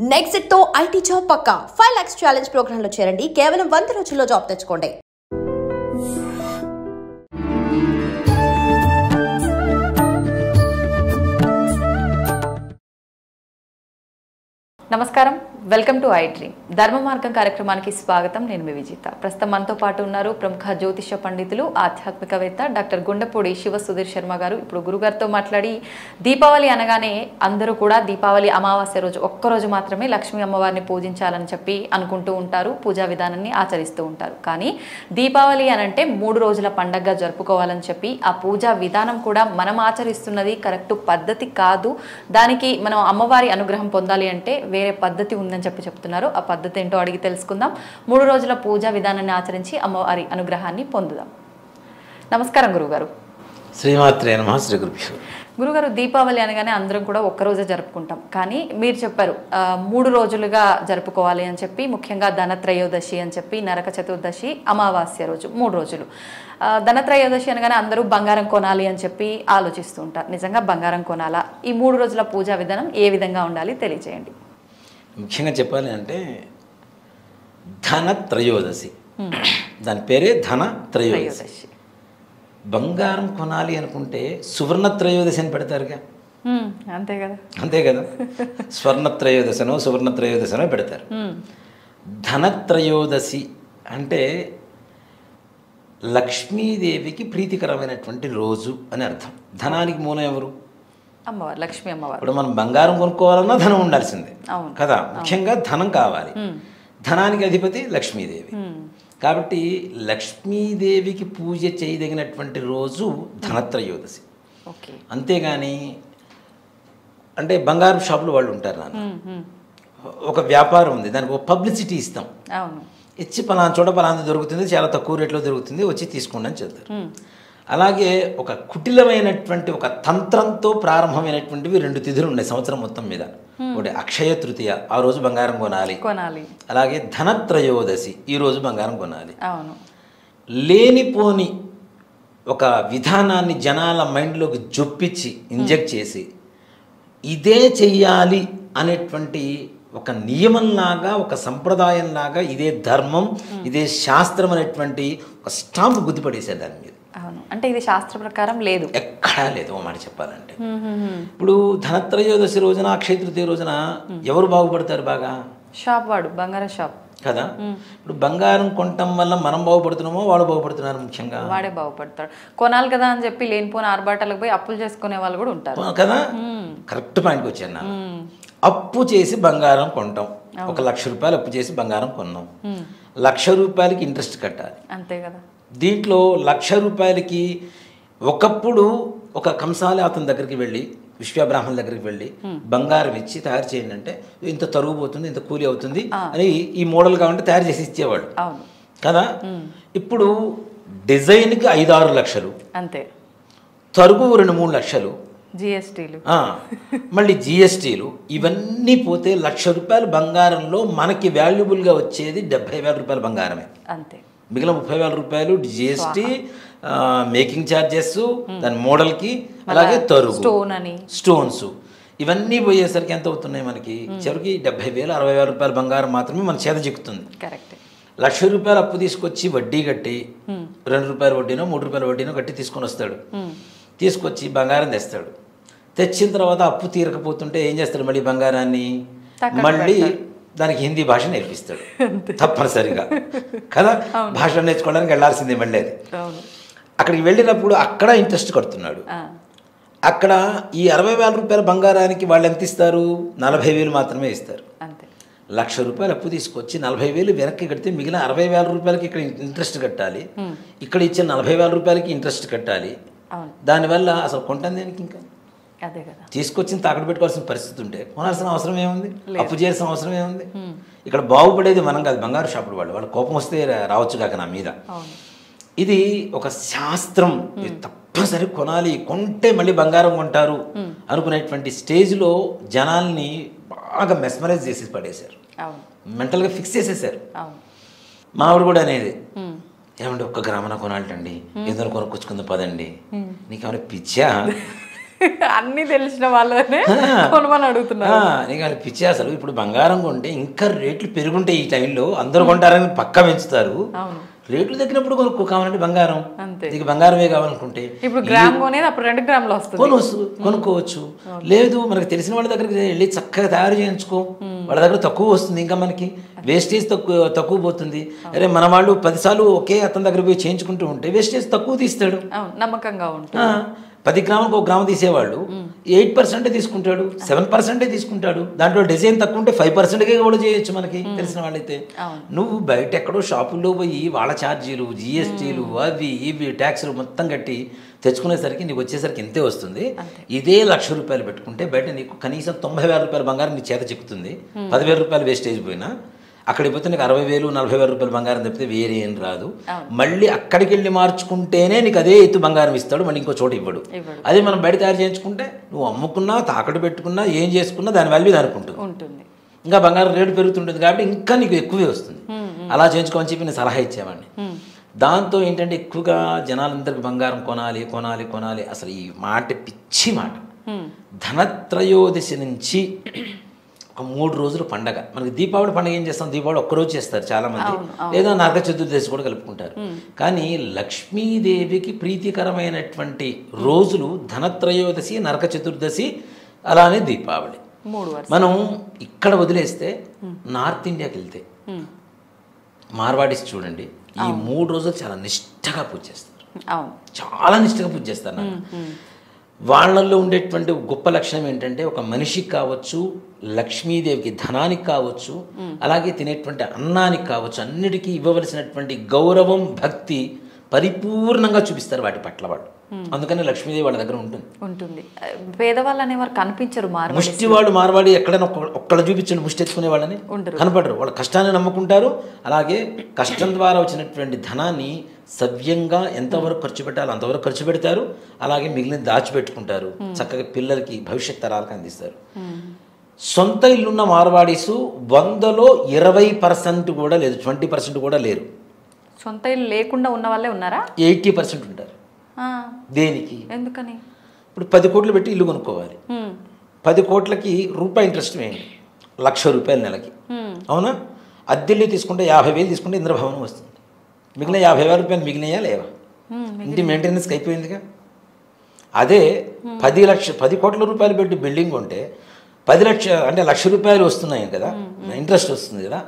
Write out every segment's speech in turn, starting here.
Next తో IT job పక్కా 5 lakhs challenge programme లో చేరండి. కేవలం 100 రోజుల్లో జాబ్ తెచ్చుకోండి. నమస్కారం, వెల్కమ్ టు ఐ డ్రీమ్. ధర్మ మార్గం కార్యక్రమానికి స్వాగతం. నేను మీ విజిత. ప్రస్తుతం మనతో పాటు ఉన్నారు ప్రముఖ జ్యోతిష పండితులు, ఆధ్యాత్మికవేత్త డాక్టర్ గుండపూడి శివ సుధీర్ శర్మ గారు. ఇప్పుడు గురుగారితో మాట్లాడి, దీపావళి అనగానే అందరూ కూడా దీపావళి అమావాస్య రోజు ఒక్కరోజు మాత్రమే లక్ష్మీ అమ్మవారిని పూజించాలని చెప్పి అనుకుంటూ ఉంటారు, పూజా విధానాన్ని ఆచరిస్తూ ఉంటారు. కానీ దీపావళి అనంటే 3 రోజుల పండగగా జరుపుకోవాలని చెప్పి ఆ పూజా విధానం కూడా మనం ఆచరిస్తున్నది కరెక్ట్ పద్ధతి కాదు. దానికి మనం అమ్మవారి అనుగ్రహం పొందాలి అంటే వేరే పద్ధతి ఉందని చెప్పి చెప్తున్నారు. ఆ పద్ధతి ఏంటో అడిగి తెలుసుకుందాం. 3 రోజుల పూజా విధానాన్ని ఆచరించి అమ్మవారి అనుగ్రహాన్ని పొందుదాం. నమస్కారం గురుగారు. శ్రీమాత్రే నమః. శ్రీ గురుభ్యో. గురుగారు, దీపావళి అనగానే అందరం కూడా ఒక్కరోజే జరుపుకుంటాం. కానీ మీరు చెప్పారు 3 రోజులుగా జరుపుకోవాలి అని చెప్పి, ముఖ్యంగా ధనత్రయోదశి అని చెప్పి, నరక చతుర్దశి, అమావాస్య రోజు 3 రోజులు. ధనత్రయోదశి అనగానే అందరూ బంగారం కొనాలి అని చెప్పి ఆలోచిస్తూ ఉంటారు. నిజంగా బంగారం కొనాలా? ఈ 3 రోజుల పూజా విధానం ఏ విధంగా ఉండాలి తెలియజేయండి. ముఖ్యంగా చెప్పాలి అంటే ధనత్రయోదశి, దాని పేరే ధనత్రయోదశి. బంగారం కొనాలి అనుకుంటే సువర్ణత్రయోదశి అని పెడతారుగా. అంతే కదా, అంతే కదా. స్వర్ణత్రయోదశనో సువర్ణత్రయోదశనో పెడతారు. ధనత్రయోదశి అంటే లక్ష్మీదేవికి ప్రీతికరమైనటువంటి రోజు అని అర్థం. ధనానికి మూలం ఎవరు? అమ్మవారు, లక్ష్మీ అమ్మవారు. ఇప్పుడు మనం బంగారం కొనుక్కోవాలన్నా ధనం ఉండాల్సిందే కదా. ముఖ్యంగా ధనం కావాలి. ధనానికి అధిపతి లక్ష్మీదేవి. కాబట్టి లక్ష్మీదేవికి పూజ చేయదగినటువంటి రోజు ధనత్రయోదశి. అంతేగాని అంటే బంగారం షాపులు వాళ్ళు ఉంటారు నాన్న, ఒక వ్యాపారం ఉంది, దానికి ఒక పబ్లిసిటీ ఇస్తాం, ఇచ్చి పలానా చోట పలానా దొరుకుతుంది, చాలా తక్కువ రేట్లో దొరుకుతుంది, వచ్చి తీసుకోండి అని చెప్తారు. అలాగే ఒక కుటిలమైనటువంటి ఒక తంత్రంతో ప్రారంభమైనటువంటివి 2 తిథులు ఉన్నాయి సంవత్సరం మొత్తం మీద. ఒకటి అక్షయ తృతీయ, ఆ రోజు బంగారం కొనాలి. అలాగే ధనత్రయోదశి, ఈ రోజు బంగారం కొనాలి. లేనిపోని ఒక విధానాన్ని జనాల మైండ్లోకి జొప్పించి ఇంజెక్ట్ చేసి ఇదే చెయ్యాలి అనేటువంటి ఒక నియమంలాగా, ఒక సంప్రదాయంలాగా, ఇదే ధర్మం, ఇదే శాస్త్రం అనేటువంటి ఒక స్టాంప్ గుర్తుపడేశారు దాని మీద. అవును, అంటే ఇది శాస్త్ర ప్రకారం లేదు, ఎక్కడా లేదు. ఓ మాట చెప్పాలంటే ఇప్పుడు ధనత్రయోదశి రోజున, అక్షయ తృతీయ రోజున ఎవరు బాగుపడతారు బాగా? షాప్ వాడు, బంగారం షాప్ కదా. ఇప్పుడు బంగారం కొనటం వల్ల మనం బాగుపడుతున్నామో వాళ్ళు బాగుపడుతున్నారు? ముఖ్యంగా వాడే బాగుపడతాడు. కొనాలి కదా అని చెప్పి లేనిపోయిన ఆర్భాటాలకు పోయి అప్పులు చేసుకునే వాళ్ళు కూడా ఉంటారు కదా. కరెక్ట్ పాయింట్కి వచ్చాను నా. అప్పు చేసి బంగారం కొంటాం. 1 లక్ష రూపాయలు అప్పు చేసి బంగారం కొన్నాం. 1 లక్ష రూపాయలకి ఇంట్రెస్ట్ కట్టాలి. అంతే కదా. దీంట్లో 1 లక్ష రూపాయలకి ఒకప్పుడు ఒక కంసాలి అతని దగ్గరికి వెళ్ళి, విశ్వబ్రాహ్మణ దగ్గరికి వెళ్ళి బంగారం ఇచ్చి తయారు చేయండి అంటే ఇంత తరుగు పోతుంది, ఇంత కూలి అవుతుంది అని ఈ మోడల్ కావాలంటే తయారు చేసి ఇచ్చేవాడు కదా. ఇప్పుడు డిజైన్కి 5-6 లక్షలు, అంతే, తరుగు 2-3 లక్షలు, జిఎస్టీలు, మళ్ళీ జిఎస్టీలు, ఇవన్నీ పోతే 1 లక్ష రూపాయలు బంగారంలో మనకి వాల్యుబుల్గా వచ్చేది 70,000 రూపాయల బంగారమే. అంతే. మిగిలిన 30,000 రూపాయలు జిఎస్టీ, మేకింగ్ ఛార్జెస్, దాని మోడల్కి, అలాగే తరుగు, స్టోన్స్, ఇవన్నీ పోయేసరికి ఎంత అవుతున్నాయి మనకి? చివరికి 70,000, 60,000 రూపాయల బంగారం మాత్రమే మన చేత చిక్కుతుంది. 1 లక్ష రూపాయలు అప్పు తీసుకొచ్చి వడ్డీ కట్టి 2 రూపాయల వడ్డీనో 3 రూపాయల వడ్డీనో కట్టి తీసుకొని వస్తాడు. తీసుకొచ్చి బంగారం తెస్తాడు. తెచ్చిన తర్వాత అప్పు తీరకపోతుంటే ఏం చేస్తాడు? మళ్ళీ బంగారాన్ని మళ్ళీ దానికి హిందీ భాష నేర్పిస్తాడు తప్పనిసరిగా కదా. భాష నేర్చుకోవడానికి వెళ్ళాల్సిందే మళ్ళీ. అది అక్కడికి వెళ్ళినప్పుడు అక్కడ ఇంట్రెస్ట్ కడుతున్నాడు. అక్కడ ఈ 60,000 రూపాయల బంగారానికి వాళ్ళు ఎంత ఇస్తారు? 40,000 మాత్రమే ఇస్తారు. 1 లక్ష రూపాయలు అప్పు తీసుకొచ్చి 40,000 వెనక్కి కడితే మిగిలిన 60,000 రూపాయలకి ఇక్కడ ఇంట్రెస్ట్ కట్టాలి, ఇక్కడ ఇచ్చిన 40,000 రూపాయలకి ఇంట్రెస్ట్ కట్టాలి. దానివల్ల అసలు కొంటాను దేనికి? ఇంకా తీసుకొచ్చిన తాకట్టు పెట్టుకోవాల్సిన పరిస్థితి ఉంటే కొనాల్సిన అవసరం ఏముంది? అప్పు చేయాల్సిన అవసరం ఏముంది? ఇక్కడ బాగుపడేది మనం కాదు, బంగారు షాపులు వాళ్ళు. వాళ్ళు కోపం వస్తే రావచ్చు కాక నా మీద. ఇది ఒక శాస్త్రం. తప్పనిసరి కొనాలి, కొంటే మళ్ళీ బంగారం కొంటారు అనుకునేటువంటి స్టేజ్లో జనాల్ని బాగా మెస్మరైజ్ చేసి పడేశారు, మెంటల్గా ఫిక్స్ చేసేసారు. మావిడ కూడా అనేది, ఏమంటే 1 గ్రామన కొనాలండి, ఏదో కొనుక్కొచ్చుకుంది పదండి, నీకేమైనా పిచ్చా? అన్ని తెలిసిన వాళ్ళనే కొనమని అడుగుతున్నారు. నీకు అది పిచ్చి అసలు. ఇప్పుడు బంగారం కొంటే ఇంకా రేట్లు పెరుగుంటాయి. ఈ టైంలో అందరూ కొంటారని పక్కా పెంచుతారు. రేట్లు తగ్గినప్పుడు కొనుక్కో కావాలంటే బంగారం. నీకు బంగారమే కావాలనుకుంటే ఇప్పుడు గ్రామ్ కొనేది అప్పుడు 2 గ్రాములు వస్తుంది, కొనుక్కోవచ్చు. లేదు మనకు తెలిసిన వాళ్ళ దగ్గరికి వెళ్ళి చక్కగా తయారు చేయించుకో, వాళ్ళ దగ్గర తక్కువ వస్తుంది, ఇంకా మనకి వేస్టేజ్ తక్కువ పోతుంది. అరే మన వాళ్ళు 10 సార్లు ఒకే అతని దగ్గర పోయి చేయించుకుంటూ ఉంటే వేస్టేజ్ తక్కువ తీస్తాడు, నమ్మకంగా ఉంటుంది. 10 గ్రాములకు 1 గ్రాము తీసేవాళ్ళు 8% తీసుకుంటాడు, 7% తీసుకుంటాడు. దాంట్లో డిజైన్ తక్కువ ఉంటే 5%కే కూడా చేయొచ్చు మనకి తెలిసిన వాళ్ళైతే. నువ్వు బయట ఎక్కడో షాపుల్లో పోయి వాళ్ళ ఛార్జీలు, జిఎస్టీలు, అవి ఇవి ట్యాక్స్లు మొత్తం కట్టి తెచ్చుకునేసరికి నీకు వచ్చేసరికి ఇంతే వస్తుంది. ఇదే ₹1,00,000 పెట్టుకుంటే బయట నీకు కనీసం 90,000 రూపాయల బంగారం నీ చేత చిక్కుతుంది. 10,000 రూపాయలు వేస్టేజ్ పోయినా అక్కడికి పోతే నీకు 60,000, 40,000 రూపాయలు బంగారం తప్పితే వేరే ఏం రాదు. మళ్ళీ అక్కడికి వెళ్ళి మార్చుకుంటేనే నీకు అదే ఎత్తు బంగారం ఇస్తాడు, మళ్ళీ ఇంకో చోట ఇవ్వడు. అదే మనం బయట తయారు చేయించుకుంటే నువ్వు అమ్ముకున్నా, తాకట్టు పెట్టుకున్నా, ఏం చేసుకున్నా దాని వాల్యూ దానికి ఉంటుంది. ఇంకా బంగారం రేటు పెరుగుతుంటుంది కాబట్టి ఇంకా నీకు ఎక్కువే వస్తుంది. అలా చేయించుకోమని చెప్పి నేను సలహా ఇచ్చేవాడిని. దాంతో ఏంటంటే ఎక్కువగా జనాలందరికీ బంగారం కొనాలి కొనాలి కొనాలి. అసలు ఈ మాట పిచ్చి మాట. ధనత్రయోదశి నుంచి ఒక 3 రోజులు పండగ. మనకి దీపావళి పండుగ ఏం చేస్తాం, దీపావళి ఒక్కరోజు చేస్తారు చాలామంది, లేదా నరక చతుర్దశి కూడా కలుపుకుంటారు. కానీ లక్ష్మీదేవికి ప్రీతికరమైనటువంటి రోజులు ధనత్రయోదశి, నరక చతుర్దశి, అలానే దీపావళి. మనం ఇక్కడ వదిలేస్తే నార్త్ ఇండియాకి వెళ్తే మార్వాడీస్ చూడండి, ఈ 3 రోజులు చాలా నిష్ఠగా పూజ చేస్తారు, చాలా నిష్ఠగా పూజ చేస్తారు. వాళ్ళల్లో ఉండేటువంటి గొప్ప లక్షణం ఏంటంటే ఒక మనిషికి కావచ్చు, లక్ష్మీదేవికి ధనానికి కావచ్చు, అలాగే తినేటువంటి అన్నానికి కావచ్చు, అన్నిటికీ ఇవ్వవలసినటువంటి గౌరవం, భక్తి పరిపూర్ణంగా చూపిస్తారు వాటి పట్ల వాళ్ళు. అందుకని లక్ష్మీదేవి వాళ్ళ దగ్గర ఉంటుంది. పేదవాళ్ళు అనేవారు కనిపించరు. ముష్టి వాళ్ళు మార్వాడి ఎక్కడైనా ఒక్కళ్ళు చూపించండి, ముష్టి ఎత్తుకునే వాళ్ళని కనపడరు. వాళ్ళ కష్టాన్ని నమ్ముకుంటారు. అలాగే కష్టం ద్వారా వచ్చినటువంటి ధనాన్ని సవ్యంగా ఎంతవరకు ఖర్చు పెట్టాలో అంతవరకు ఖర్చు పెడతారు. అలాగే మిగిలిన దాచిపెట్టుకుంటారు. చక్కగా పిల్లలకి భవిష్యత్ తరాలకు అందిస్తారు. సొంత ఇల్లున్న మార్వాడీసు 100లో 20% కూడా లేదు, 20% కూడా లేరు. సొంత ఇల్లు లేకుండా ఉన్న వాళ్ళే ఉన్నారా? 80% ఉంటారు. దేనికి? ఎందుకని? ఇప్పుడు 10 కోట్లు పెట్టి ఇల్లు కొనుక్కోవాలి. 10 కోట్లకి రూపాయి ఇంట్రెస్ట్ వేయండి, ₹1,00,000 నెలకి. అవునా? అద్దెల్లు తీసుకుంటే 50,000 తీసుకుంటే ఇంద్రభవనం వస్తుంది. మిగిలిన 50,000 రూపాయలు మిగిలినయా లేవా? ఇంటి మెయింటెనెన్స్కి అయిపోయిందిగా. అదే 10 కోట్ల రూపాయలు పెట్టి బిల్డింగ్ ఉంటే 10 లక్షలు అంటే ₹1,00,000 వస్తున్నాయి కదా, ఇంట్రెస్ట్ వస్తుంది కదా.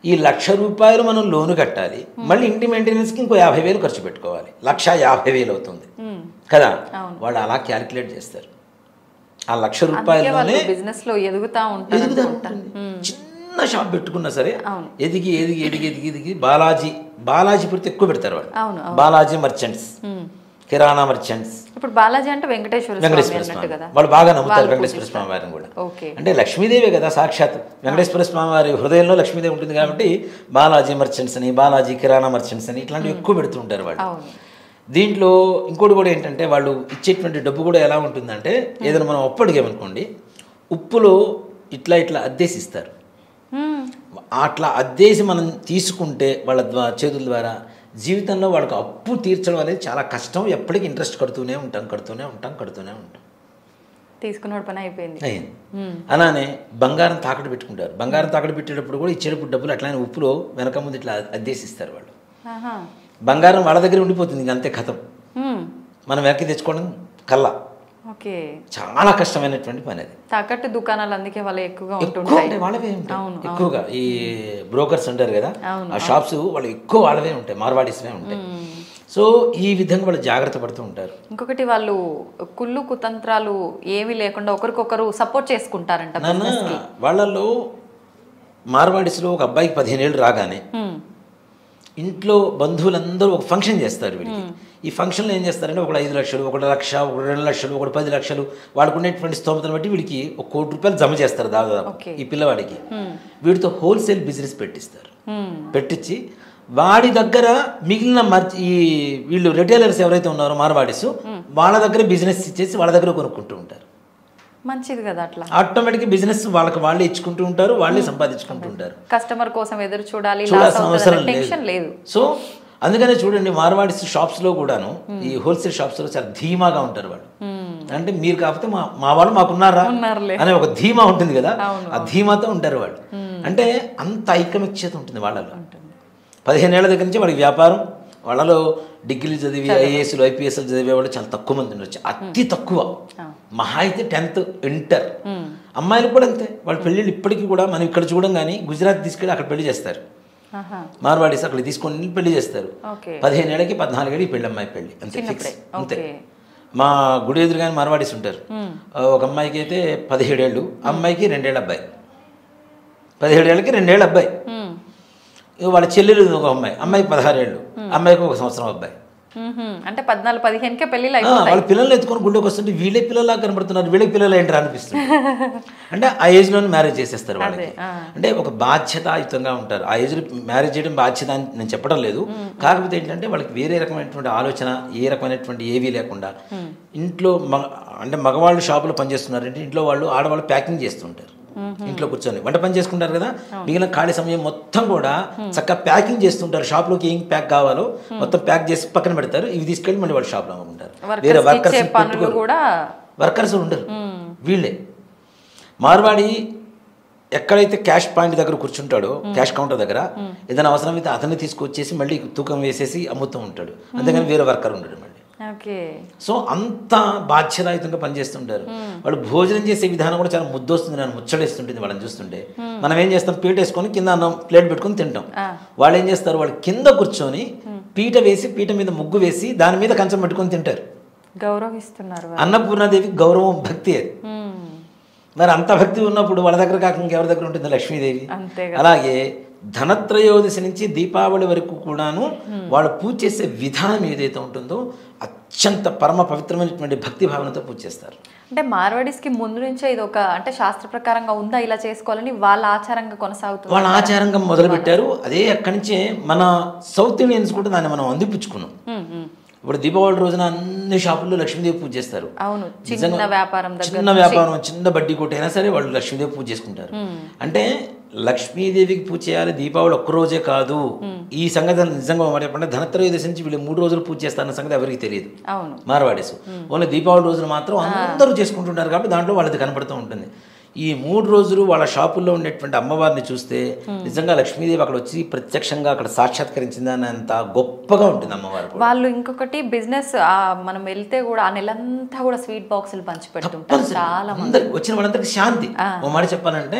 ఈ ₹1,00,000 మనం లోను కట్టాలి, మళ్ళీ ఇంటి మెయింటెనెన్స్కి ఇంకో 50,000 ఖర్చు పెట్టుకోవాలి, ₹1,50,000 అవుతుంది కదా. వాళ్ళు అలా క్యాలిక్యులేట్ చేస్తారు. ఆ ₹1,00,000 బిజినెస్ లో ఎదుగుతా ఉంటుంది. చిన్న షాప్ పెట్టుకున్నా సరే ఎదిగి ఎదిగి ఎదిగి ఎదిగి ఎదిగి బాలాజీ పెడితే ఎక్కువ పెడతారు వాళ్ళు. బాలాజీ మర్చెంట్స్, కిరాణా మర్చెంట్స్. ఇప్పుడు బాలాజీ అంటే వెంకటేశ్వర స్వామి కదా, వాళ్ళు బాగా నమ్ముతారు వెంకటేశ్వర స్వామి వారిని కూడా. అంటే లక్ష్మీదేవి కదా సాక్షాత్. వెంకటేశ్వర స్వామి వారి హృదయంలో లక్ష్మీదేవి ఉంటుంది కాబట్టి బాలాజీ మర్చెంట్స్ అని, బాలాజీ కిరాణా మర్చెంట్స్ అని ఇట్లాంటివి ఎక్కువ పెడుతుంటారు వాళ్ళు. దీంట్లో ఇంకోటి కూడా ఏంటంటే వాళ్ళు ఇచ్చేటువంటి డబ్బు కూడా ఎలా ఉంటుందంటే, ఏదైనా మనం ఉప్పు అడిగామనుకోండి, ఉప్పులో ఇట్లా ఇట్లా అద్దేసి ఇస్తారు. అట్లా అద్దేసి మనం తీసుకుంటే వాళ్ళ చేతుల ద్వారా జీవితంలో వాళ్ళకి అప్పు తీర్చడం అనేది చాలా కష్టం. ఎప్పటికీ ఇంట్రెస్ట్ కడుతూనే ఉంటాం. తీసుకున్న పని అయిపోయింది. అలానే బంగారం తాకట్టు పెట్టుకుంటారు. బంగారం తాకట్టు పెట్టేటప్పుడు కూడా ఇచ్చేటప్పుడు డబ్బులు అట్లానే ఉప్పులో వెనక ముందు ఇట్లా అద్దేసిస్తారు వాళ్ళు. బంగారం వాళ్ళ దగ్గర ఉండిపోతుంది, ఇంక అంతే కథం. మనం వెనక్కి తెచ్చుకోవడం కల్లా చాలా కష్టమైనటువంటి పని అది. తాకట్టు దుకాణాలు అందుకే వాళ్ళు ఎక్కువగా వాళ్ళవే ఉంటాయి. ఎక్కువగా ఈ బ్రోకర్స్ ఉంటారు కదా, ఆ షాప్స్ వాళ్ళు ఎక్కువ వాళ్ళవే ఉంటాయి, మార్వాడీస్వే ఉంటాయి. సో ఈ విధంగా వాళ్ళు జాగ్రత్త పడుతూ ఉంటారు. ఇంకొకటి వాళ్ళు కుళ్ళు కుతంత్రాలు ఏమీ లేకుండా ఒకరికొకరు సపోర్ట్ చేసుకుంటారంట. వాళ్ళలో మార్వాడీస్లో ఒక అబ్బాయికి 15 ఏళ్ళు రాగానే ఇంట్లో బంధువులందరూ ఒక ఫంక్షన్ చేస్తారు వీడికి. ఈ ఫంక్షన్లో ఏం చేస్తారంటే ఒకడు 5 లక్షలు, ఒకడు 1,00,000, ఒకడు 2 లక్షలు, ఒకడు 10 లక్షలు, వాడికి ఉండేటువంటి స్తోమతను బట్టి వీడికి ₹1,00,000 జమ చేస్తారు దాదాపు ఈ పిల్లవాడికి. వీడితో హోల్సేల్ బిజినెస్ పెట్టిస్తారు. పెట్టించి వాడి దగ్గర మిగిలిన ఈ వీళ్ళు రిటైలర్స్ ఎవరైతే ఉన్నారో మార్వాడీస్, వాళ్ళ దగ్గర బిజినెస్ ఇచ్చేసి వాళ్ళ దగ్గర కొనుక్కుంటూ ఉంటారు. మంచిది కదా. అట్లా ఆటోమేటిక్ బిజినెస్ వాళ్ళకి వాళ్ళే ఇచ్చుకుంటూ ఉంటారు, వాళ్ళే సంపాదించుకుంటూ ఉంటారు. కస్టమర్ కోసం ఎదురు చూడాల్సిన అవసరం లేదు. సో అందుకనే చూడండి మార్వాడీస్ షాప్స్లో కూడాను, ఈ హోల్సేల్ షాప్స్లో చాలా ధీమాగా ఉంటారు వాళ్ళు. అంటే మీరు కాకపోతే మా వాళ్ళు మాకున్నారా అనే ఒక ధీమా ఉంటుంది కదా, ఆ ధీమాతో ఉంటారు వాళ్ళు. అంటే అంత ఐకమత్యత ఉంటుంది వాళ్ళలో. 15 ఏళ్ల దగ్గర నుంచి వాళ్ళకి వ్యాపారం, వాళ్ళలో డిగ్రీలు చదివి ఐఏఎస్లు ఐపీఎస్లు చదివే వాళ్ళు చాలా తక్కువ మంది ఉండొచ్చు, అతి తక్కువ. మహా అయితే 10th ఇంటర్. అమ్మాయిలు కూడా అంతే, వాళ్ళ పెళ్ళిళ్ళు ఇప్పటికీ కూడా మనం ఇక్కడ చూడం కానీ గుజరాత్ తీసుకెళ్ళి అక్కడ పెళ్లి చేస్తారు. మార్వాడీస్ అక్కడ తీసుకొని పెళ్లి చేస్తారు. 15 ఏళ్ళకి 14 ఏళ్ళకి పెళ్ళి, అమ్మాయి పెళ్ళి అంతే ఫిక్స్ అంతే. మా గుడి ఎదురుగానే మార్వాడీస్ ఉంటారు. ఒక అమ్మాయికి అయితే 17 ఏళ్ళు, అమ్మాయికి 2 ఏళ్ళ అబ్బాయి. 17 ఏళ్ళకి 2 ఏళ్ళ అబ్బాయి. వాళ్ళ చెల్లెలు ఒక అమ్మాయి, అమ్మాయికి 16 ఏళ్ళు, అమ్మాయికి 1 సంవత్సరం అబ్బాయి. అంటే 14-15కే పెళ్ళిళ్ళు. వాళ్ళ పిల్లల్ని ఎత్తుకొని గుళ్ళోకి వస్తుంటే వీళ్ళే పిల్లలా కనబడుతున్నారు, వీళ్ళకి పిల్లలు ఏంటారు అనిపిస్తుంది. అంటే ఆ ఏజ్లోనే మ్యారేజ్ చేసేస్తారు వాళ్ళకి. అంటే ఒక బాధ్యతాయుతంగా ఉంటారు. ఆ ఏజ్లో మ్యారేజ్ చేయడం బాధ్యత అని నేను చెప్పడం లేదు. కాకపోతే ఏంటంటే వాళ్ళకి వేరే రకమైనటువంటి ఆలోచన, ఏ రకమైనటువంటి ఏవీ లేకుండా ఇంట్లో అంటే మగవాళ్ళు షాపులో పనిచేస్తున్నారు అంటే ఇంట్లో వాళ్ళు ఆడవాళ్ళు ప్యాకింగ్ చేస్తుంటారు. ఇంట్లో కూర్చొని వంట పని చేసుకుంటారు కదా, మిగిలిన ఖాళీ సమయం మొత్తం కూడా చక్కగా ప్యాకింగ్ చేస్తుంటారు. షాప్లోకి ఏం ప్యాక్ కావాలో మొత్తం ప్యాక్ చేసి పక్కన పెడతారు. ఇవి తీసుకెళ్ళి మళ్ళీ వాళ్ళు షాప్లో అమ్ముకుంటారు. వేరే వర్కర్స్ ఉండరు, వీళ్ళే. మార్వాడి ఎక్కడైతే క్యాష్ పాయింట్ దగ్గర కూర్చుంటాడో, క్యాష్ కౌంటర్ దగ్గర ఏదైనా అవసరమైతే అతన్ని తీసుకొచ్చేసి మళ్ళీ తూకం వేసేసి అమ్ముతూ ఉంటాడు. అంతేగాని వేరే వర్కర్ ఉండడు మళ్ళీ. సో అంత బాధ్యతాయుతంగా పనిచేస్తుంటారు వాళ్ళు. భోజనం చేసే విధానం కూడా చాలా ముద్దొస్తుంది, నన్ను ముచ్చడేస్తుంటుంది వాళ్ళని చూస్తుంటే. మనం ఏం చేస్తాం, పీట వేసుకొని కింద అన్నం ప్లేట్ పెట్టుకొని తింటాం. వాళ్ళు ఏం చేస్తారు, వాళ్ళు కింద కూర్చొని పీట వేసి, పీట మీద ముగ్గు వేసి దాని మీద కంచం పెట్టుకొని తింటారు. గౌరవిస్తున్నారు. అన్నపూర్ణాదేవి గౌరవం, భక్తి అది. మరి అంత భక్తి ఉన్నప్పుడు వాళ్ళ దగ్గర కాకుండా ఇంకెవరి దగ్గర ఉంటుంది లక్ష్మీదేవి. అలాగే ధనత్రయోదశి నుంచి దీపావళి వరకు కూడాను వాళ్ళు పూజ చేసే విధానం ఏదైతే ఉంటుందో అత్యంత పరమ పవిత్రమైనటువంటి భక్తి భావనతో పూజ చేస్తారు. అంటే మార్వాడీస్కి ముందు నుంచే ఇది ఒక అంటే శాస్త్ర ప్రకారంగా ఉందా ఇలా చేసుకోవాలని వాళ్ళ ఆచారంగా కొనసాగుతుంది. వాళ్ళ ఆచారంగా మొదలు పెట్టారు. అదే అక్కడి నుంచే మన సౌత్ ఇండియన్స్ కూడా దాన్ని మనం అందిపుచ్చుకున్నాం. ఇప్పుడు దీపావళి రోజున అన్ని షాపుల్లో లక్ష్మీదేవి పూజ చేస్తారు. అవును, చిన్న వ్యాపారం, చిన్న బడ్డీ కొట్టైనా సరే వాళ్ళు లక్ష్మీదేవి పూజ చేసుకుంటారు. అంటే లక్ష్మీదేవికి పూజ చేయాలి దీపావళి ఒక్కరోజే కాదు. ఈ సంగతి నిజంగా చెప్పండి, ధనత్రయోదశి నుంచి వీళ్ళు 3 రోజులు పూజ చేస్తారన్న సంగతి ఎవరికి తెలియదు మార్వాడీస్. ఓన్లీ దీపావళి రోజున మాత్రం అందరూ చేసుకుంటుంటారు కాబట్టి దాంట్లో వాళ్ళది కనపడుతూ ఉంటుంది. ఈ 3 రోజులు వాళ్ళ షాపుల్లో ఉండేటువంటి అమ్మవారిని చూస్తే నిజంగా లక్ష్మీదేవి అక్కడ వచ్చి ప్రత్యక్షంగా అక్కడ సాక్షాత్కరించిందని అంత గొప్పగా ఉంటుంది అమ్మవారు. వాళ్ళు ఇంకొకటి బిజినెస్ మనం వెళ్తే కూడా ఆ నెలంతా కూడా స్వీట్ బాక్సులు పంచి పెడుతుంటారు. చాలా మంది వచ్చిన వాళ్ళందరికీ శాంతి. ఓ మాట చెప్పాలంటే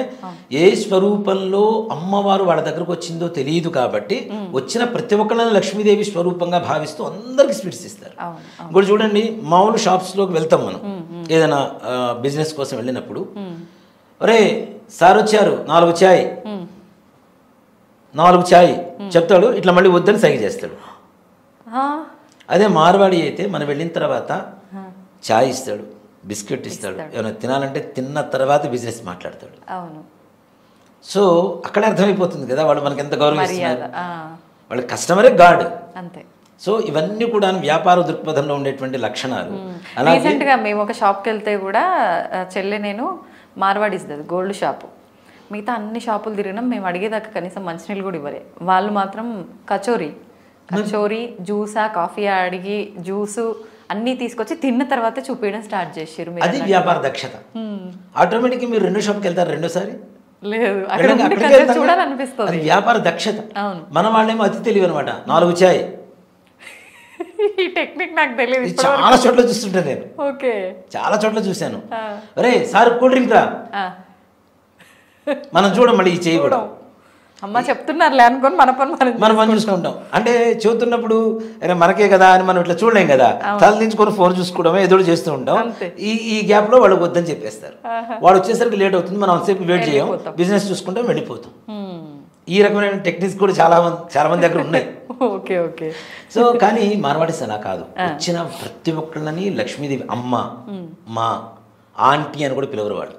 ఏ స్వరూపంలో అమ్మవారు వాళ్ళ దగ్గరకు వచ్చిందో తెలియదు కాబట్టి వచ్చిన ప్రతి ఒక్కళ్ళని లక్ష్మీదేవి స్వరూపంగా భావిస్తూ అందరికి స్వీట్స్ ఇస్తారు. ఇప్పుడు చూడండి, మామూలు షాప్స్లోకి వెళ్తాం మనం ఏదైనా బిజినెస్ కోసం వెళ్ళినప్పుడు, ఒరే సార్ వచ్చారు 4 చాయ్ చెప్తాడు, ఇట్లా మళ్ళీ వద్దని సైగ చేస్తాడు. అదే మార్వాడి అయితే మనం వెళ్ళిన తర్వాత చాయ్ ఇస్తాడు, బిస్కెట్ ఇస్తాడు, ఏమైనా తినాలంటే తిన్న తర్వాత బిజినెస్ మాట్లాడతాడు. సో అక్కడ అర్థమైపోతుంది కదా వాళ్ళు మనకి ఎంత గౌరవిస్తున్నారు. వాళ్ళ కస్టమరే గాడ్ అంతే. సో ఇవన్నీ కూడా వ్యాపార దృక్పథంలో ఉండేటువంటి లక్షణాలు. రీసెంట్గా మేము ఒక షాప్కి వెళ్తే కూడా చెల్లె నేను మార్వాడీస్ గోల్డ్ షాపు, మిగతా అన్ని షాపులు తిరిగినాం. మేము అడిగేదాకా కనీసం మంచినీళ్ళు కూడా ఇవ్వలే. వాళ్ళు మాత్రం కచోరీ, జ్యూసా, కాఫీ అడిగి జ్యూసు అన్నీ తీసుకొచ్చి తిన్న తర్వాత చూపించడం స్టార్ట్ చేసారు. అది వ్యాపార దక్షత. ఆటోమేటిక్గా మీరు 2 షాప్కి వెళ్తారు రెండోసారి లేదు, చూడాలనిపిస్తుంది. వ్యాపార దక్షత. మన వాళ్ళేమో అతి తెలివి అనమాట. 4 చాయ్ ఈ టెక్నిక్ నాకు తెలియదు. చాలా చోట్ల చూస్తుంటాను నేను. చాలా చోట్ల చూశాను. అరే సార్ కూల్ డ్రింక్ రా, మనం చూడం మళ్ళీ ఈ చేయి కూడా అమ్మ చెప్తున్నారులే అనుకోని మన పని చూసుకుంటాం. అంటే చెబుతున్నప్పుడు మనకే కదా అని మనం ఇట్లా చూడలేం కదా, తల దించుకొని ఫోన్ చూసుకోవడమే ఎదురు చేస్తూ ఉంటాం. ఈ గ్యాప్ లో వాళ్ళకి వద్దని చెప్పేస్తారు. వాడు వచ్చేసరికి లేట్ అవుతుంది, మనం అంతసేపు వెయిట్ చేయం, బిజినెస్ చూసుకుంటాం, వెళ్ళిపోతాం. ఈ రకమైన టెక్నిక్స్ కూడా చాలా మంది దగ్గర ఉన్నాయి. సో కానీ మార్వాడీస్ అలా కాదు. వచ్చిన ప్రతి ఒక్కళ్ళని లక్ష్మీదేవి అమ్మ, మా, ఆంటీ అని కూడా పిలవరు. వాళ్ళు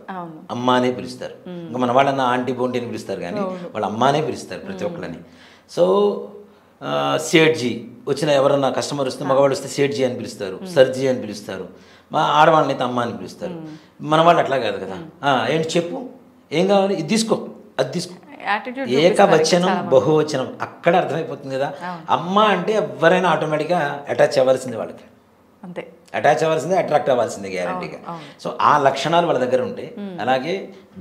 అమ్మ అనే పిలుస్తారు. ఇంకా మన వాళ్ళన్న ఆంటీ బోంటీ అని పిలుస్తారు కానీ వాళ్ళు అమ్మ అనే పిలుస్తారు ప్రతి ఒక్కళ్ళని. సో సేట్జీ వచ్చిన ఎవరన్నా కస్టమర్ వస్తే, మగవాళ్ళు వస్తే సేట్జీ అని పిలుస్తారు, సర్జీ అని పిలుస్తారు. మా ఆడవాళ్ళని అయితే అమ్మ అని పిలుస్తారు. మన వాళ్ళు అట్లా కాదు కదా. ఏంటి చెప్పు, ఏం కావాలి, ఇది తీసుకో, అది తీసుకో. ఏకవచనం బహువచనం అక్కడ అర్థమైపోతుంది కదా. అమ్మ అంటే ఎవరైనా ఆటోమేటిక్గా అటాచ్ అవ్వాల్సింది వాళ్ళకి. అంతే. అటాచ్ అవ్వాల్సిందే, అట్రాక్ట్ అవ్వాల్సిందే గ్యారంటీగా. సో ఆ లక్షణాలు వాళ్ళ దగ్గర ఉంటాయి. అలాగే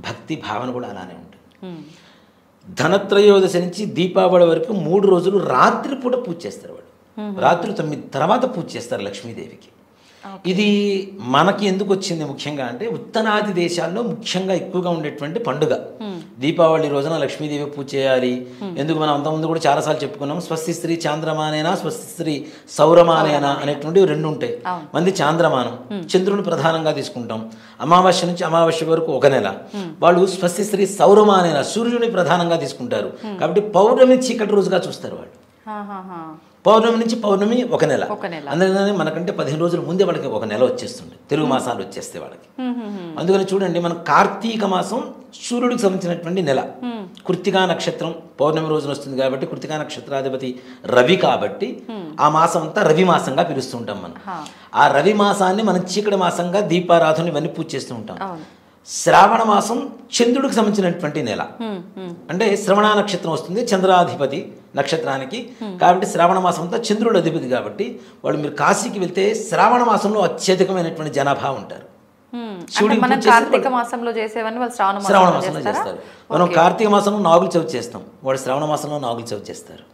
భక్తి భావన కూడా అలానే ఉంటుంది. ధనత్రయోదశి నుంచి దీపావళి వరకు 3 రోజులు రాత్రిపూట పూజ చేస్తారు వాళ్ళు. రాత్రి 9 తర్వాత పూజ చేస్తారు లక్ష్మీదేవికి. ఇది మనకి ఎందుకు వచ్చింది ముఖ్యంగా అంటే ఉత్తరాది దేశాల్లో ముఖ్యంగా ఎక్కువగా ఉండేటువంటి పండుగ. దీపావళి రోజున లక్ష్మీదేవి పూజ చేయాలి. ఎందుకు మనం అంతకుముందు కూడా చాలాసార్లు చెప్పుకున్నాం. స్వస్తి స్త్రీ చాంద్రమానేనా, స్వస్తి స్త్రీ సౌరమానేనా అనేటువంటివి 2 ఉంటాయి. మంది చాంద్రమానం, చంద్రుని ప్రధానంగా తీసుకుంటాం. అమావాస్య నుంచి అమావాస్య వరకు 1 నెల. వాళ్ళు స్వస్తి స్త్రీ సౌరమానేనా, సూర్యుని ప్రధానంగా తీసుకుంటారు. కాబట్టి పౌర్ణమి చీకటి రోజుగా చూస్తారు వాళ్ళు. పౌర్ణమి నుంచి పౌర్ణమి 1 నెల. అందుకని మనకంటే 15 రోజుల ముందే వాళ్ళకి 1 నెల వచ్చేస్తుంది. తెలుగు మాసాలు వచ్చేస్తే వాళ్ళకి. అందుకని చూడండి, మనం కార్తీక మాసం సూర్యుడికి సంబంధించినటువంటి నెల. కృత్తికా నక్షత్రం పౌర్ణమి రోజున వస్తుంది కాబట్టి కృత్తికా నక్షత్రాధిపతి రవి కాబట్టి ఆ మాసం అంతా రవి మాసంగా పిలుస్తుంటాం మనం. ఆ రవి మాసాన్ని మనం చీకటి మాసంగా దీపారాధన ఇవన్నీ పూజ చేస్తూ ఉంటాం. శ్రావణ మాసం చంద్రుడికి సంబంధించినటువంటి నెల. అంటే శ్రవణ నక్షత్రం వస్తుంది చంద్రాధిపతి నక్షత్రానికి. కాబట్టి శ్రావణ మాసం అంతా చంద్రుడు అధిపతి కాబట్టి వాళ్ళు మీరు కాశీకి వెళ్తే శ్రావణ మాసంలో అత్యధికమైనటువంటి జనాభా ఉంటారు. కార్తీక మాసంలో చేసేవన్నీ వాళ్ళు శ్రావణ మాసంలో చేస్తారు. మనం కార్తీక మాసంలో నాగుల చవితి చేస్తాం, వాళ్ళు శ్రావణ మాసంలో నాగుల చవితి చేస్తారు.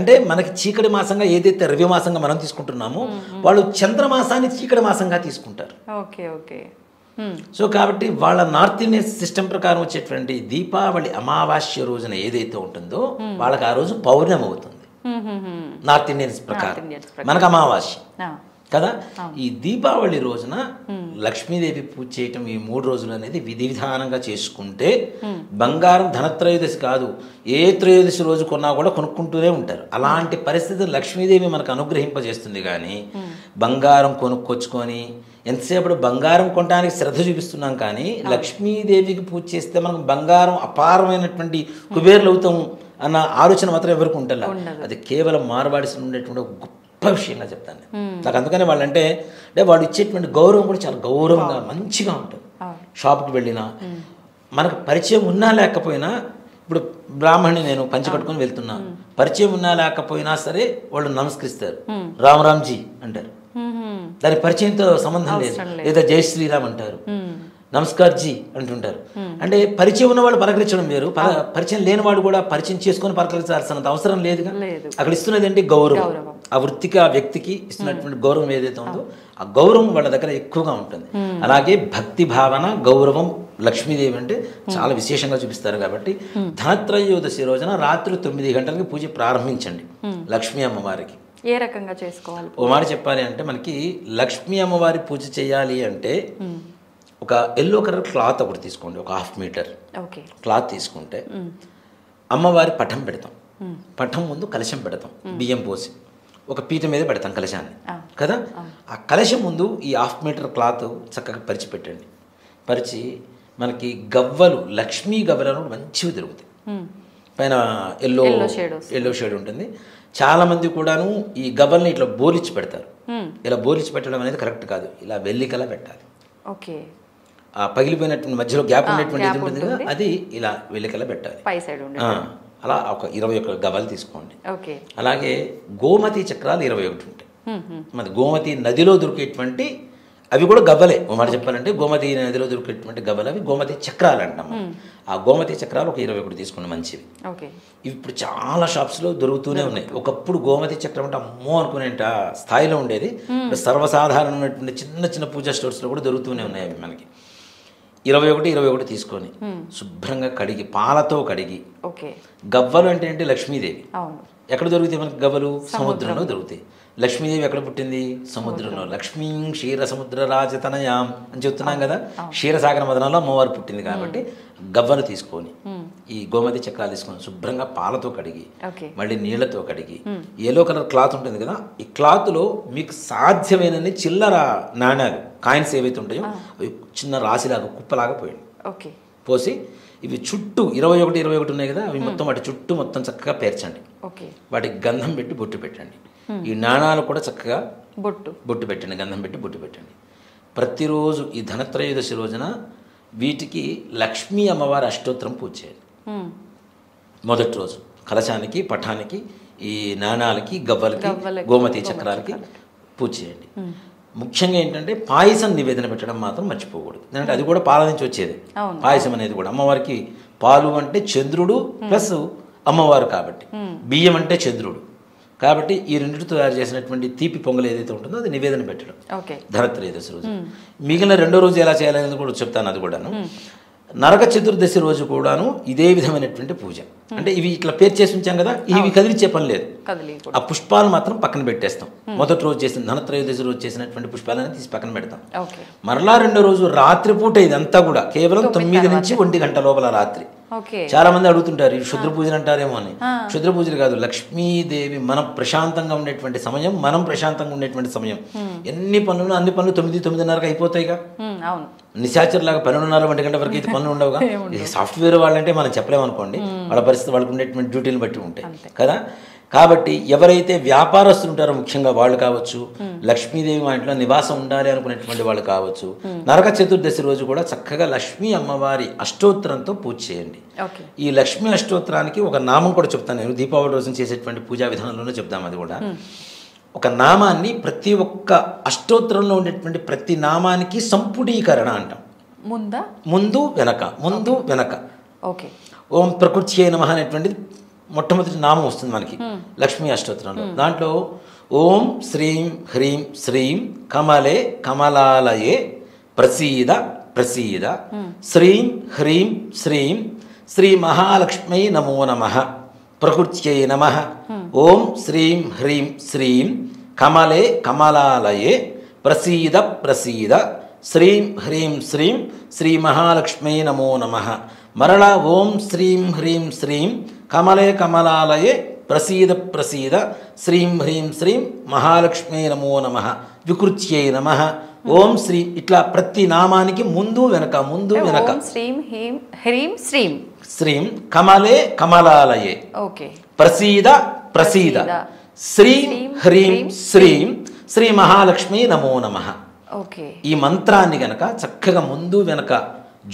అంటే మనకి చీకటి మాసంగా ఏదైతే రవి మాసంగా మనం తీసుకుంటున్నామో వాళ్ళు చంద్రమాసాన్ని చీకటి మాసంగా తీసుకుంటారు. సో కాబట్టి వాళ్ళ నార్త్ ఇండియన్ సిస్టమ్ ప్రకారం వచ్చేటువంటి దీపావళి అమావాస్య రోజున ఏదైతే ఉంటుందో వాళ్ళకి ఆ రోజు పౌర్ణమి అవుతుంది నార్త్ ఇండియన్స్ ప్రకారం. మనకు అమావాస్య కదా. ఈ దీపావళి రోజున లక్ష్మీదేవి పూజ చేయటం ఈ 3 రోజులు అనేది విధి విధానంగా చేసుకుంటే బంగారం ధనత్రయోదశి కాదు, ఏ త్రయోదశి రోజు కొన్నా కూడా కొనుక్కుంటూనే ఉంటారు. అలాంటి పరిస్థితి లక్ష్మీదేవి మనకు అనుగ్రహింపజేస్తుంది. కానీ బంగారం కొనుక్కొచ్చుకొని ఎంతసేపు బంగారం కొనడానికి శ్రద్ధ చూపిస్తున్నాం కానీ లక్ష్మీదేవికి పూజ చేస్తే మనం బంగారం అపారమైనటువంటి కుబేర్లు అవుతాం అన్న ఆలోచన మాత్రం ఎవరికి ఉంటుందా? అది కేవలం మార్వాడిసి ఉండేటువంటి గొప్ప విషయంగా చెప్తాను. నాకు అందుకనే వాళ్ళంటే వాళ్ళు ఇచ్చేటువంటి గౌరవం కూడా చాలా గౌరవంగా మంచిగా ఉంటుంది. షాప్కి వెళ్ళినా మనకు పరిచయం ఉన్నా లేకపోయినా, ఇప్పుడు బ్రాహ్మణి నేను పంచి కట్టుకొని వెళ్తున్నా, పరిచయం ఉన్నా లేకపోయినా సరే వాళ్ళు నమస్కరిస్తారు, రామరామ్జీ అంటారు. దానికి పరిచయంతో సంబంధం లేదు. లేదా జై శ్రీరామ్ అంటారు, నమస్కార్ జీ అంటుంటారు. అంటే పరిచయం ఉన్న వాళ్ళు పలకరించడం వేరు, పరిచయం లేని వాడు కూడా పరిచయం చేసుకొని పలకరించాల్సినంత అవసరం లేదుగా. అక్కడ ఇస్తున్నది ఏంటి? గౌరవం. ఆ వృత్తికి, ఆ వ్యక్తికి ఇస్తున్నటువంటి గౌరవం ఏదైతే ఉందో ఆ గౌరవం వాళ్ళ దగ్గర ఎక్కువగా ఉంటుంది. అలాగే భక్తి భావన, గౌరవం లక్ష్మీదేవి అంటే చాలా విశేషంగా చూపిస్తారు. కాబట్టి ధనత్రయోదశి రోజున రాత్రి 9 గంటలకి పూజ ప్రారంభించండి లక్ష్మీ అమ్మవారికి. ఏ రకంగా చేసుకోవాలి? ఓ మాట చెప్పాలి అంటే మనకి లక్ష్మీ అమ్మవారి పూజ చేయాలి అంటే ఒక ఎల్లో కలర్ క్లాత్ ఒకటి తీసుకోండి, ఒక 1/2 మీటర్ క్లాత్ తీసుకుంటే అమ్మవారి పటం పెడతాం. పటం ముందు కలశం పెడతాం, బియ్యం పోసి ఒక పీట మీద పెడతాం కలశాన్ని కదా. ఆ కలశం ముందు ఈ 1/2 మీటర్ క్లాత్ చక్కగా పరిచి పెట్టండి. పరిచి మనకి గవ్వలు, లక్ష్మీ గవ్వలు మంచివి దొరుకుతాయి. పైన ఎల్లో షేడ్ ఉంటుంది. చాలామంది కూడాను ఈ గవ్వల్ని ఇట్లా బోలిచ్చి పెడతారు. ఇలా బోలిచ్చి పెట్టడం అనేది కరెక్ట్ కాదు, ఇలా వెల్లికలా పెట్టాలి. ఆ పగిలిపోయినటువంటి మధ్యలో గ్యాప్ ఉండేటువంటి ఇది ఉంటుంది కదా, అది ఇలా వెల్లికలా పెట్టాలి. అలా ఒక 21 గవ్వలు తీసుకోండి. అలాగే గోమతి చక్రాలు 21 ఉంటాయి. మరి గోమతి నదిలో దొరికేటువంటి అవి కూడా గవ్వలే. ఓ మాట చెప్పాలంటే గోమతి నదిలో దొరికేటువంటి గవ్వలు అవి గోమతి చక్రాలు అంటాము. ఆ గోమతి చక్రాలు ఒక 21 తీసుకోండి, మంచివి. ఇప్పుడు చాలా షాప్స్లో దొరుకుతూనే ఉన్నాయి. ఒకప్పుడు గోమతి చక్రం అంటే అమ్మో అనుకునేంట స్థాయిలో ఉండేది. సర్వసాధారణమైనటువంటి చిన్న చిన్న పూజా స్టోర్స్లో కూడా దొరుకుతూనే ఉన్నాయి అవి. మనకి 21 తీసుకొని శుభ్రంగా కడిగి, పాలతో కడిగి. గవ్వలు అంటే ఏంటి? లక్ష్మీదేవి. ఎక్కడ దొరుకుతాయి మనకి గవ్వలు? సముద్రంలో దొరుకుతాయి. లక్ష్మీదేవి ఎక్కడ పుట్టింది? సముద్రంలో. లక్ష్మీ క్షీర సముద్ర రాజతనయాం అని చెప్తున్నాం కదా. క్షీరసాగర మదనంలో అమ్మవారు పుట్టింది కాబట్టి గవ్వలు తీసుకొని ఈ గోమతి చక్రాలు తీసుకొని శుభ్రంగా పాలతో కడిగి, మళ్ళీ నీళ్లతో కడిగి, ఎల్లో కలర్ క్లాత్ ఉంటుంది కదా, ఈ క్లాత్లో మీకు సాధ్యమైనన్ని చిల్లర నాణ్యాలు, కాయిన్స్ ఏవైతే ఉంటాయో అవి చిన్న రాశిలాగా కుప్పలాగా పోయండి. పోసి ఇవి చుట్టూ 21 ఉన్నాయి కదా, అవి మొత్తం వాటి చుట్టూ మొత్తం చక్కగా పేర్చండి. వాటికి గంధం పెట్టి బొట్టు పెట్టండి. ఈ నాణాలు కూడా చక్కగా బొట్టు పెట్టండి, గంధం పెట్టి బొట్టు పెట్టండి. ప్రతిరోజు ఈ ధనత్రయోదశి రోజున వీటికి లక్ష్మీ అమ్మవారి అష్టోత్తరం పూజ చేయండి. మొదటి రోజు కలశానికి, పఠానికి, ఈ నాణాలకి, గవ్వలకి, గోమతి చక్రాలకి పూజ చేయండి. ముఖ్యంగా ఏంటంటే పాయసం నివేదన పెట్టడం మాత్రం మర్చిపోకూడదు. ఎందుకంటే అది కూడా పాల నుంచి వచ్చేది. పాయసం అనేది కూడా అమ్మవారికి పాలు అంటే చంద్రుడు ప్లస్ అమ్మవారు కాబట్టి, బియ్యం అంటే చంద్రుడు కాబట్టి ఈ రెండింటితో తయారు చేసినటువంటి తీపి పొంగల్ ఏదైతే ఉంటుందో అది నివేదన పెట్టడం ధనత్రయోదశి రోజు. మిగిలిన రెండో రోజు ఎలా చేయాలనేది కూడా చెప్తాను. అది కూడాను నరక చతుర్దశి రోజు కూడాను ఇదే విధమైనటువంటి పూజ. అంటే ఇవి ఇట్లా పేరు చేసి ఉంచాం కదా, ఇవి కదిలిచ్చే పని లేదు. ఆ పుష్పాలు మాత్రం పక్కన పెట్టేస్తాం. మొదటి రోజు చేసిన ధనత్రయోదశి రోజు చేసినటువంటి పుష్పాలను తీసి పక్కన పెడతాం. మరలా రెండో రోజు రాత్రిపూట ఇదంతా కూడా కేవలం 9 నుంచి 1 గంట లోపల రాత్రి. చాలా మంది అడుగుతుంటారు ఇవి క్షుద్ర పూజలు అంటారేమో అని. క్షుద్ర పూజలు కాదు, లక్ష్మీదేవి మనం ప్రశాంతంగా ఉండేటువంటి సమయం, మనం ప్రశాంతంగా ఉండేటువంటి సమయం. ఎన్ని పనులు అన్ని పనులు 9-9:30 అయిపోతాయిగా. నిశాచర్ లాగా 12:30 గంట వరకు అయితే పనులు ఉండవుగా. సాఫ్ట్వేర్ వాళ్ళంటే మనం చెప్పలేమనుకోండి, వాళ్ళ పరిస్థితి వాళ్ళకు ఉండేటువంటి డ్యూటీని బట్టి ఉంటాయి కదా. కాబట్టి ఎవరైతే వ్యాపారస్తులు ఉంటారో ముఖ్యంగా వాళ్ళు కావచ్చు, లక్ష్మీదేవి మా ఇంట్లో నివాసం ఉండాలి అనుకునేటువంటి వాళ్ళు కావచ్చు, నరక చతుర్దశి రోజు కూడా చక్కగా లక్ష్మీ అమ్మవారి అష్టోత్తరంతో పూజ చేయండి. ఈ లక్ష్మీ అష్టోత్తరానికి ఒక నామం కూడా చెప్తాను నేను, దీపావళి రోజున చేసేటువంటి పూజా విధానంలోనే చెప్తాం. అది కూడా ఒక నామాన్ని ప్రతి ఒక్క అష్టోత్తరంలో ఉండేటువంటి ప్రతి నామానికి సంపుటీకరణ అంటాం. ముందు వెనక. ఓం ప్రకృత్యై నమః అనేటువంటిది మొట్టమొదటి నామం వస్తుంది మనకి లక్ష్మీ అష్టోత్తరంలో. దాంట్లో ఓం శ్రీం హ్రీం శ్రీం కమలే కమలాలయే ప్రసీద శ్రీం హ్రీం శ్రీం శ్రీ మహాలక్ష్మీ నమో నమః ప్రకృత్యై నమః. ఓం శ్రీం హ్రీం శ్రీం కమలే కమలాలయే ప్రసీద శ్రీం హ్రీం శ్రీం శ్రీ మహాలక్ష్మీ నమో నమః. మరలా ఓం శ్రీం హ్రీం శ్రీం కమలే కమలాలయే ప్రసీద శ్రీం హ్రీం శ్రీం మహాలక్ష్మీ నమో నమః వికృత్యై నమః. ఓం శ్రీ ఇట్లా ప్రతి నామానికి ముందు వెనక శ్రీం కమలే కమలాలయే ప్రసీద శ్రీం హ్రీం శ్రీం శ్రీ మహాలక్ష్మీ నమో నమః. ఈ మంత్రాన్ని గనక చక్కగా ముందు వెనక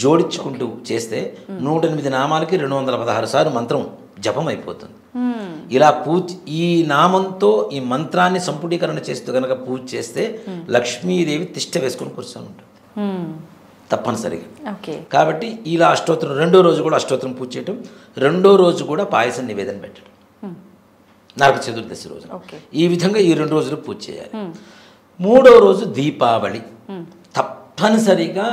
జోడించుకుంటూ చేస్తే 108 నామాలకి 216 సార్లు మంత్రం జపం అయిపోతుంది. ఇలా ఈ నామంతో ఈ మంత్రాన్ని సంపుటీకరణ చేస్తూ కనుక పూజ చేస్తే లక్ష్మీదేవి తిష్ట వేసుకొని కూర్చొని ఉంటుంది తప్పనిసరిగా. కాబట్టి ఇలా అష్టోత్తరం రెండో రోజు కూడా అష్టోత్తరం పూజ చేయటం, రెండో రోజు కూడా పాయసం నివేదన పెట్టడం నరక చతుర్దశి రోజు. ఈ విధంగా ఈ 2 రోజులు పూజ చేయాలి. మూడో రోజు దీపావళి. తప్పనిసరిగా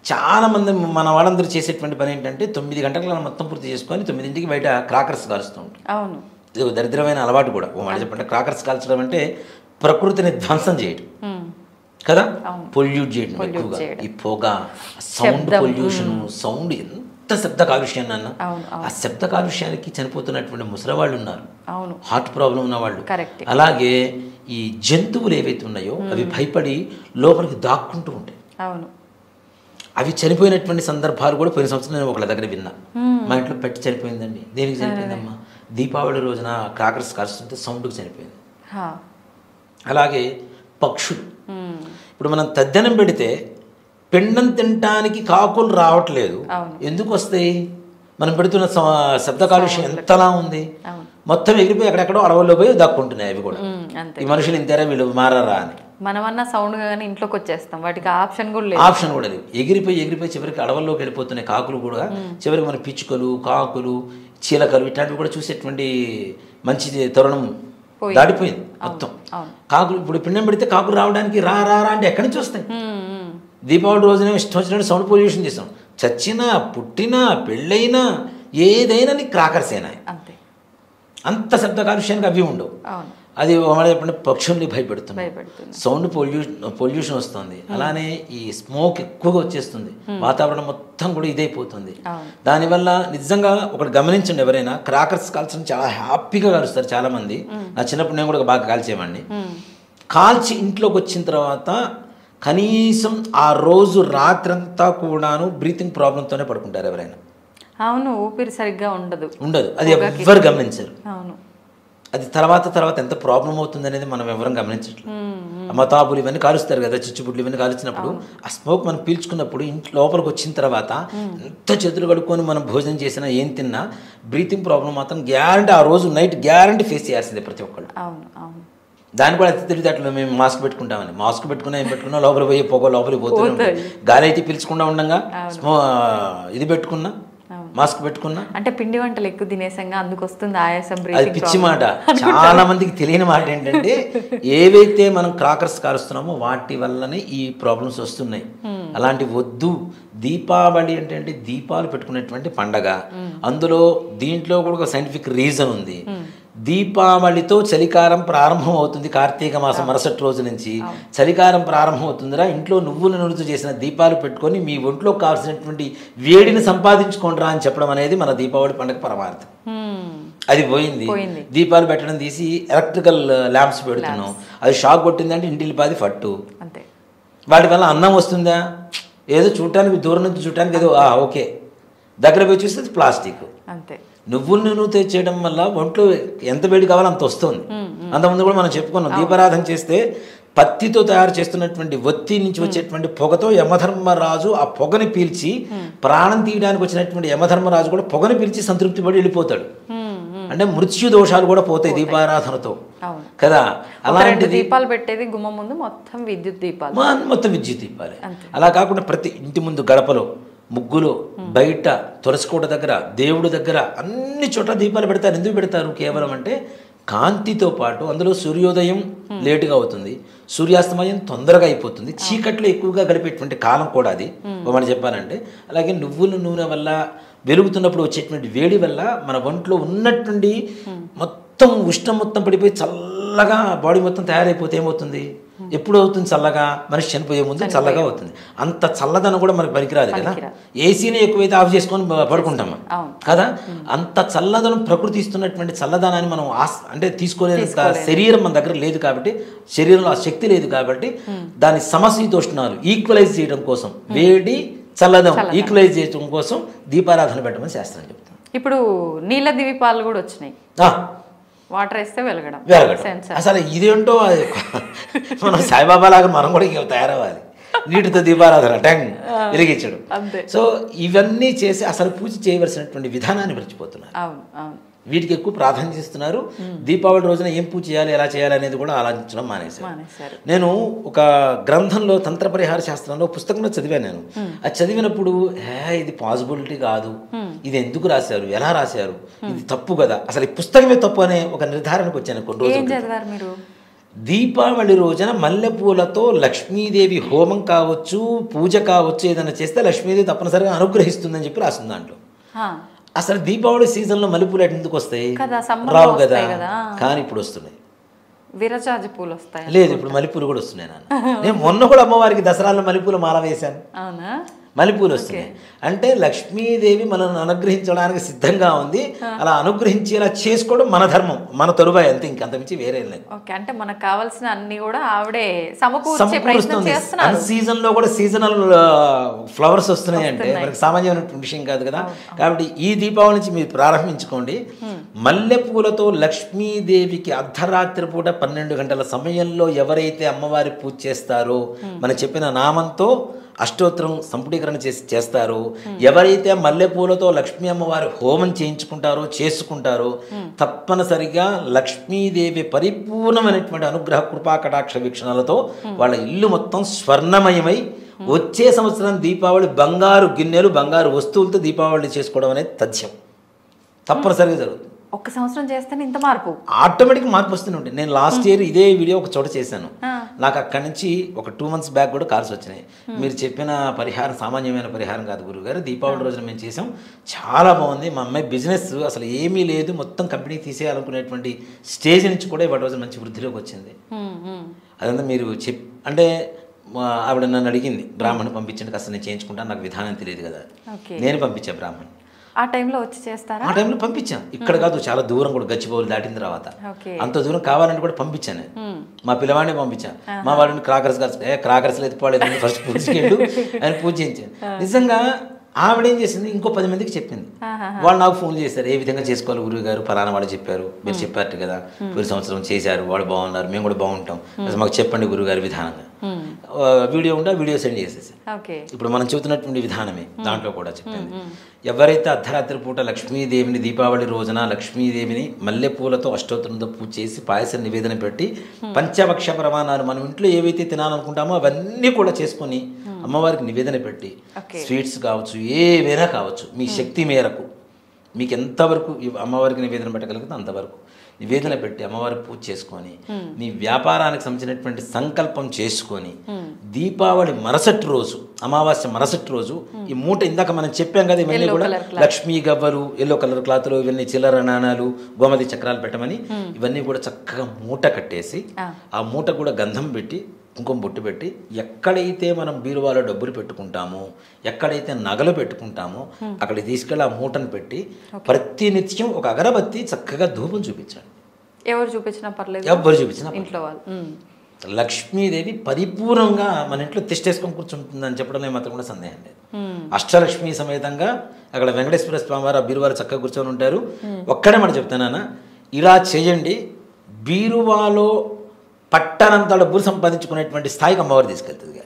చాలా మంది మన వాళ్ళందరూ చేసేటువంటి పని ఏంటంటే 9 గంటలకు మొత్తం పూర్తి చేసుకొని 9ంటికి బయట క్రాకర్స్ కాలుస్తూ ఉంటాం. ఇది ఒక దరిద్రమైన అలవాటు కూడా. ఓ మాట చెప్పంటే క్రాకర్స్ కాల్చడం అంటే ప్రకృతిని ధ్వంసం చేయడం కదా, పొల్యూట్ చేయడం ఎక్కువగా. ఈ పొగ, సౌండ్ పొల్యూషన్, సౌండ్ ఎంత శబ్ద కాలుష్యాన్ని అన్న, ఆ శబ్ద కాలుష్యానికి చనిపోతున్నటువంటి ముసలివాళ్ళు ఉన్నారు, హార్ట్ ప్రాబ్లం ఉన్నవాళ్ళు. అలాగే ఈ జంతువులు ఏవైతే ఉన్నాయో అవి భయపడి లోపలికి దాక్కుంటూ ఉంటాయి. అవి చనిపోయినటువంటి సందర్భాలు కూడా పోయిన సంవత్సరం నేను ఒకళ్ళ దగ్గర విన్నా. మా ఇంట్లో పెట్టి చనిపోయిందండి. దేనికి చనిపోయిందమ్మా? దీపావళి రోజున క్రాకర్స్ కాల్చుతుంటే సౌండ్కి చనిపోయింది. అలాగే పక్షులు, ఇప్పుడు మనం తద్దనం పెడితే పిండం తినటానికి కాకులు రావట్లేదు. ఎందుకు వస్తాయి? మనం పెడుతున్న శబ్ద కాలుష్యం ఎంతలా ఉంది. మొత్తం ఎగిరిపోయి ఎక్కడెక్కడో అడవుల్లో పోయి దాక్కుంటున్నాయి అవి కూడా. ఈ మనుషులు ఇంతేరా వీళ్ళు మారారా అని మనమన్నా సౌండ్ గానీ ఇంట్లోకి వచ్చేస్తాం, వాటికి ఆప్షన్ కూడా లేదు. ఎగిరిపోయి చివరికి అడవుల్లోకి వెళ్ళిపోతున్నాయి కాకులు కూడా. చివరికి మన పిచ్చుకలు, కాకులు, చీలకలు ఇట్లాంటివి కూడా చూసేటువంటి మంచి తరుణం దాడిపోయింది మొత్తం. కాకులు ఇప్పుడు పిండం పెడితే కాకులు రావడానికి రా అంటే ఎక్కడి నుంచి వస్తాయి? దీపావళి రోజునే ఇష్టం వచ్చినట్టు సౌండ్ పొల్యూషన్ చేస్తాం. చచ్చినా, పుట్టినా, పెళ్ళైనా ఏదైనా నీకు క్రాకర్స్ అయినా అంత శబ్ద కాలుష్యానికి అవి ఉండవు. అది చెప్పండి పక్షుల్ని భయపెడుతుంది, సౌండ్ పొల్యూషన్ వస్తుంది. అలానే ఈ స్మోక్ ఎక్కువగా వచ్చేస్తుంది, వాతావరణం మొత్తం కూడా ఇదైపోతుంది. దానివల్ల నిజంగా ఒకటి గమనించండి, ఎవరైనా క్రాకర్స్ కాల్చడం చాలా హ్యాపీగా కాలుస్తారు చాలా మంది. నా చిన్నప్పుడు నేను కూడా బాగా కాల్చేవాడిని. కాల్చి ఇంట్లోకి వచ్చిన తర్వాత కనీసం ఆ రోజు రాత్రంతా కూడాను బ్రీతింగ్ ప్రాబ్లంతోనే పడుకుంటారు ఎవరైనా. ఊపిరి సరిగ్గా ఉండదు. అది ఎవరు గమనించారు. అది తర్వాత ఎంత ప్రాబ్లం అవుతుంది అనేది మనం ఎవరం గమనించట్లేదు. మతాబులు ఇవన్నీ కాలుస్తారు కదా, చిచ్చుబుడ్లు ఇవన్నీ కాల్చినప్పుడు ఆ స్మోక్ మనం పీల్చుకున్నప్పుడు ఇంట్లో లోపలికి వచ్చిన తర్వాత ఎంత చేతులు కడుక్కొని మనం భోజనం చేసినా ఏం తిన్నా బ్రీతింగ్ ప్రాబ్లం మాత్రం గ్యారంటీ ఆ రోజు నైట్ గ్యారంటీ ఫేస్ చేయాల్సిందే ప్రతి ఒక్కళ్ళు. దాన్ని కూడా అతి తెలివితేటలు మేము మాస్క్ పెట్టుకుంటామని, మాస్క్ పెట్టుకున్నా ఏం పెట్టుకున్నా లోపల పోయి పొగ లోపలికి పోతుంది, గాలి అయితే పీల్చకుండా ఉండగా ఇది పెట్టుకున్నా మాస్క్ పెట్టుకున్నా అంటే పిండి వంటలు ఎక్కువ తినేసంగా అందుకు వస్తుంది ఆయాసం. అది పిచ్చి మాట. చాలా మందికి తెలియని మాట ఏంటంటే ఏవైతే మనం క్రాకర్స్ కారుస్తున్నామో వాటి వల్లనే ఈ ప్రాబ్లమ్స్ వస్తున్నాయి. అలాంటి వద్దు. దీపావళి అంటే దీపాలు పెట్టుకునేటువంటి పండగ. అందులో దీంట్లో కూడా ఒక సైంటిఫిక్ రీజన్ ఉంది. దీపావళితో చలికాలం ప్రారంభం అవుతుంది. కార్తీక మాసం మరుసటి రోజు నుంచి చలికాలం ప్రారంభం అవుతుందిరా, ఇంట్లో నువ్వుల నూనెతో చేసిన దీపాలు పెట్టుకొని మీ ఒంట్లో కావాల్సినటువంటి వేడిని సంపాదించుకోండిరా అని చెప్పడం అనేది మన దీపావళి పండుగ పరమార్థం. అది పోయింది. దీపాలు పెట్టడం తీసి ఎలక్ట్రికల్ ల్యాంప్స్ పెడుతున్నాం. అది షాక్ కొట్టిందంటే ఇంటిల్లి పాది ఫట్టు. వాటి వల్ల అన్నం వస్తుందా? ఏదో చూడటానికి దూరం నుంచి చూడటానికి ఏదో ఓకే, దగ్గర పోయి చూస్తే ప్లాస్టిక్. అంతే. నువ్వుల నూనె చేయడం వల్ల ఒంట్లో ఎంత వేడి కావాలో అంత వస్తుంది. అంతకుముందు కూడా మనం చెప్పుకున్నాం, దీపారాధన చేస్తే పత్తితో తయారు చేస్తున్నటువంటి ఒత్తి నుంచి వచ్చేటువంటి పొగతో యమధర్మరాజు ఆ పొగని పీల్చి, ప్రాణం తీయడానికి వచ్చినటువంటి యమధర్మరాజు కూడా పొగని పీల్చి సంతృప్తి పడి వెళ్ళిపోతాడు. అంటే మృత్యు దోషాలు కూడా పోతాయి దీపారాధనతో కదా. అలాంటి దీపాలు పెట్టేది గుమ్మం ముందు మొత్తం విద్యుత్ దీపాలు, మొత్తం విద్యుత్ దీపాలే. అలా కాకుండా ప్రతి ఇంటి ముందు గడపలో, ముగ్గులో, బయట, తులసికోట దగ్గర, దేవుడి దగ్గర అన్ని చోట్ల దీపాలు పెడతారు. ఎందుకు పెడతారు? కేవలం అంటే కాంతితో పాటు అందులో సూర్యోదయం లేటుగా అవుతుంది, సూర్యాస్తమయం తొందరగా అయిపోతుంది, చీకట్లో ఎక్కువగా గడిపేటువంటి కాలం కూడా అది మనం చెప్పాలంటే. అలాగే నువ్వుల నూనె వల్ల వెలుగుతున్నప్పుడు వచ్చేటువంటి వేడి వల్ల మన ఒంట్లో ఉన్నటువంటి మొత్తం ఉష్ణం మొత్తం పడిపోయి చల్లగా బాడీ మొత్తం తయారైపోతే ఏమవుతుంది? ఎప్పుడు అవుతుంది చల్లగా? మనిషి చనిపోయే ముందు చల్లగా అవుతుంది. అంత చల్లదనం కూడా మనకు పనికిరాదు కదా. ఏసీని ఎక్కువైతే ఆఫ్ చేసుకొని పడుకుంటాం కదా. అంత చల్లదనం ప్రకృతి ఇస్తున్నటువంటి చల్లదనాన్ని మనం అంటే తీసుకోలే శరీరం మన దగ్గర లేదు కాబట్టి, శరీరంలో ఆ శక్తి లేదు కాబట్టి, దాని సమశీతోష్ణాలు ఈక్వలైజ్ చేయడం కోసం, వేడి చల్లదనం ఈక్వలైజ్ చేయడం కోసం దీపారాధన పెట్టమని శాస్త్రం చెప్తాం. ఇప్పుడు నీళ్ళ దీపాలు కూడా వచ్చినాయి. వాటర్ వేస్తే వెలగడం. అసలు ఇదేంటో మనం సాయిబాబా లాగా మనం కూడా ఇంకా తయారవ్వాలి. నీటితో దీపారాధన ట్యాంగ్ వెలిగించడం. సో ఇవన్నీ చేసి అసలు పూజ చేయవలసినటువంటి విధానాన్ని మర్చిపోతున్నారు. వీటికి ఎక్కువ ప్రాధాన్యత ఇస్తున్నారు. దీపావళి రోజున ఏం పూజ చేయాలి, ఎలా చేయాలి అనేది కూడా ఆలోచించడం మానేశారు. నేను ఒక గ్రంథంలో తంత్ర పరిహార శాస్త్రంలో పుస్తకంలో చదివాను. నేను అది చదివినప్పుడు ఇది పాసిబిలిటీ కాదు, ఇది ఎందుకు రాశారు, ఎలా రాశారు, ఇది తప్పు కదా, అసలు ఈ పుస్తకమే తప్పు అనే ఒక నిర్ధారణకు వచ్చాను కొన్ని రోజులు. దీపావళి రోజున మల్లెపూలతో లక్ష్మీదేవి హోమం కావచ్చు, పూజ కావచ్చు, ఏదైనా చేస్తే లక్ష్మీదేవి తప్పనిసరిగా అనుగ్రహిస్తుందని చెప్పి రాస్తుంది దాంట్లో. అసలు దీపావళి సీజన్లో మల్లెపూలు ఎందుకు వస్తాయి? రావు కదా. కానీ ఇప్పుడు వస్తున్నాయి. విరజాజి పూలు వస్తాయి. లేదు, ఇప్పుడు మల్లెపూలు కూడా వస్తున్నాయి. నేను మొన్న కూడా అమ్మవారికి దసరాలో మల్లెపూల మాల వేశాను. మల్లెపూలు వస్తున్నాయి. అంటే లక్ష్మీదేవి మనల్ని అనుగ్రహించడానికి సిద్ధంగా ఉంది. అలా అనుగ్రహించేలా చేసుకోవడం మన ధర్మం, మన తరువాయి, అంతే, ఇంకంతమించి వేరే లేదు. అంటే మనకు కావాల్సిన అన్ని కూడా ఆవిడే సమకూరుస్తుంది. అన్ సీజన్ లో కూడా సీజనల్ ఫ్లవర్స్ వస్తున్నాయి అంటే మనకి సామాన్యమైన విషయం కాదు కదా. కాబట్టి ఈ దీపావళి నుంచి మీరు ప్రారంభించుకోండి. మల్లెపూలతో లక్ష్మీదేవికి అర్ధరాత్రి పూట 12 గంటల సమయంలో ఎవరైతే అమ్మవారి పూజ చేస్తారో, మనం చెప్పిన నామంతో అష్టోత్తరం సంపుటీకరణ చేస్తారు, ఎవరైతే మల్లెపూలతో లక్ష్మీ అమ్మవారి హోమం చేసుకుంటారో తప్పనిసరిగా లక్ష్మీదేవి పరిపూర్ణమైనటువంటి అనుగ్రహ కృపా కటాక్ష వీక్షణలతో వాళ్ళ ఇల్లు మొత్తం స్వర్ణమయమై వచ్చే సంవత్సరం దీపావళి బంగారు గిన్నెలు, బంగారు వస్తువులతో దీపావళి చేసుకోవడం అనేది తథ్యం. తప్పనిసరిగా జరుగుతుంది. ఒక్క సంవత్సరం చేస్తేనే ఇంత మార్పు, ఆటోమేటిక్ మార్పు వస్తూనే ఉంటుంది. నేను లాస్ట్ ఇయర్ ఇదే వీడియో ఒక చోట చేశాను. నాకు అక్కడి నుంచి ఒక 2 months బ్యాక్ కూడా కాల్స్ వచ్చినాయి. మీరు చెప్పిన పరిహారం సామాన్యమైన పరిహారం కాదు గురుగారు, దీపావళి రోజున మేము చేసాం, చాలా బాగుంది, మా అమ్మాయి బిజినెస్ అసలు ఏమీ లేదు, మొత్తం కంపెనీ తీసేయాలనుకునేటువంటి స్టేజ్ నుంచి కూడా ఇవాటి రోజు మంచి వృద్ధిలోకి వచ్చింది. అదంతా మీరు అంటే ఆవిడ నన్ను అడిగింది, బ్రాహ్మణ్ పంపించండి, కాస్త నేను చేయించుకుంటాను, నాకు విధానం తెలియదు కదా, నేను పంపించా బ్రాహ్మణ్. ఆ టైంలో వచ్చి చేస్తారా? ఆ టైంలో పంపించాను. ఇక్కడ కాదు, చాలా దూరం కూడా, గచ్చిబౌలి దాటిన తర్వాత అంత దూరం కావాలని కూడా పంపించాను. మా పిల్లవాడిని పంపించాను. మా వాడిని క్రాకర్స్ లేదు, ఫస్ట్ పూజకెళ్ళు అని పూజ చేయించాను. నిజంగా ఆవిడ ఏం చేసింది, ఇంకో 10 మందికి చెప్పింది. వాళ్ళు నాకు ఫోన్ చేశారు, ఏ విధంగా చేసుకోవాలి గురువు గారు, ఫలానా వాళ్ళు చెప్పారు, మీరు చెప్పారు కదా, పోయిన సంవత్సరం చేశారు, వాళ్ళు బాగున్నారు, మేము కూడా బాగుంటాం, అసలు మాకు చెప్పండి గురువు గారి విధానంగా. వీడియో ఉంటే వీడియో సెండ్ చేసేసి ఇప్పుడు మనం చెబుతున్నటువంటి విధానమే దాంట్లో కూడా చెప్పింది. ఎవరైతే అర్ధరాత్రి పూట లక్ష్మీదేవిని దీపావళి రోజున లక్ష్మీదేవిని మల్లెపూలతో అష్టోత్తరంతో పూజ చేసి పాయసం నివేదన పెట్టి పంచభక్ష ప్రమాణాలు మనం ఇంట్లో ఏవైతే తినాలనుకుంటామో అవన్నీ కూడా చేసుకొని అమ్మవారికి నివేదన పెట్టి స్వీట్స్ కావచ్చు, ఏవైనా కావచ్చు, మీ శక్తి మేరకు మీకు ఎంతవరకు అమ్మవారికి నివేదన పెట్టగలిగితే అంతవరకు నివేదన పెట్టి అమ్మవారికి పూజ చేసుకొని మీ వ్యాపారానికి సంబంధించినటువంటి సంకల్పం చేసుకొని దీపావళి మరుసటి రోజు, అమావాస్య మరుసటి రోజు ఈ మూట ఇందాక మనం చెప్పాం కదా, ఇవన్నీ కూడా లక్ష్మీ గవ్వలు, ఎల్లో కలర్ క్లాత్లు, ఇవన్నీ చిల్లర నాణాలు, గోమతి చక్రాలు పెట్టమని ఇవన్నీ కూడా చక్కగా మూట కట్టేసి ఆ మూట కూడా గంధం పెట్టి కుంకుమ బొట్టు పెట్టి ఎక్కడైతే మనం బీరువాలో డబ్బులు పెట్టుకుంటామో, ఎక్కడైతే నగలు పెట్టుకుంటామో అక్కడికి తీసుకెళ్ళి ఆ మూటను పెట్టి ప్రతినిత్యం ఒక అగరబత్తి చక్కగా ధూపం చూపించండి. ఎవరు చూపించినా పర్లేదు, ఎవరు చూపించినా ఇంట్లో వాళ్ళు. లక్ష్మీదేవి పరిపూర్ణంగా మన ఇంట్లో తిష్టేసుకొని కూర్చుంటుందని చెప్పడంలో మాత్రం కూడా సందేహం లేదు. అష్టలక్ష్మి సమేతంగా అక్కడ వెంకటేశ్వర స్వామి వారు ఆ బీరువాలో చక్కగా కూర్చొని ఉంటారు. ఒక్కడే మనం చెప్తానా, ఇలా చేయండి, బీరువాలో పట్టనంత డబ్బులు సంపాదించుకునేటువంటి స్థాయికి అమ్మవారు తీసుకెళ్తుంది.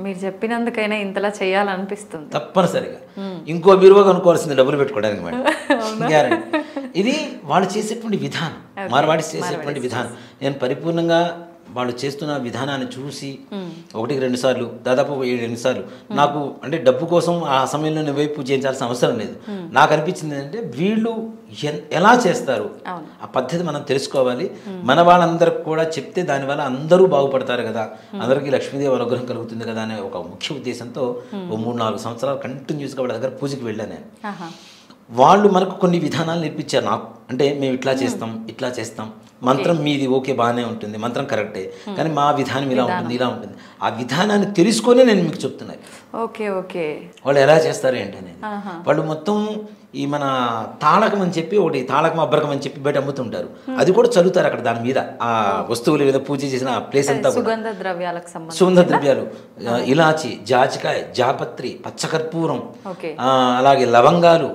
మీరు చెప్పినందుకైనా ఇంతలా చేయాలనిపిస్తుంది తప్పనిసరిగా. ఇంకో బీరువా కొనుక్కోవాల్సింది డబ్బులు పెట్టుకోవడానికి మేడం, గ్యారెంటీ. ఇది వాళ్ళు చేసేటువంటి విధానం, మార్వాడి చేసేటువంటి విధానం. నేను పరిపూర్ణంగా వాళ్ళు చేస్తున్న విధానాన్ని చూసి 1-2 సార్లు, దాదాపు 7 సార్లు నాకు అంటే డబ్బు కోసం ఆ సమయంలో నేను వైపు చేయించాల్సిన అవసరం లేదు. నాకు అనిపించింది ఏంటంటే వీళ్ళు ఎలా చేస్తారు ఆ పద్ధతి మనం తెలుసుకోవాలి. మన వాళ్ళందరికి కూడా చెప్తే దానివల్ల అందరూ బాగుపడతారు కదా, అందరికీ లక్ష్మీదేవి అనుగ్రహం కలుగుతుంది కదా అనే ఒక ముఖ్య ఉద్దేశంతో 3-4 సంవత్సరాలు కంటిన్యూస్గా వాళ్ళ దగ్గర పూజకి వెళ్ళాను నేను. వాళ్ళు మనకు కొన్ని విధానాలు నేర్పించారు నాకు. అంటే మేము ఇట్లా చేస్తాం, ఇట్లా చేస్తాం, మంత్రం మీది ఓకే బాగానే ఉంటుంది, మంత్రం కరెక్టే, కానీ మా విధానం ఇలా ఉంటుంది, ఇలా ఉంటుంది. ఆ విధానాన్ని తెలుసుకొని నేను మీకు చెప్తున్నాను. ఓకే ఓకే వాళ్ళు ఎలా చేస్తారు ఏంటి నేను. వాళ్ళు మొత్తం ఈ మన తాళకం అని చెప్పి ఒకటి, తాళకం అబ్బరకం అని చెప్పి బయట అమ్ముతుంటారు, అది కూడా చల్లుతారు అక్కడ దాని మీద, ఆ వస్తువుల మీద పూజ చేసిన ఆ ప్లేస్ అంతా. సుగంధ ద్రవ్యాలకు సంబంధించి సుగంధ ద్రవ్యాలు, ఇలాచి, జాజికాయ, జాపత్రి, పచ్చకర్పూరం, అలాగే లవంగాలు,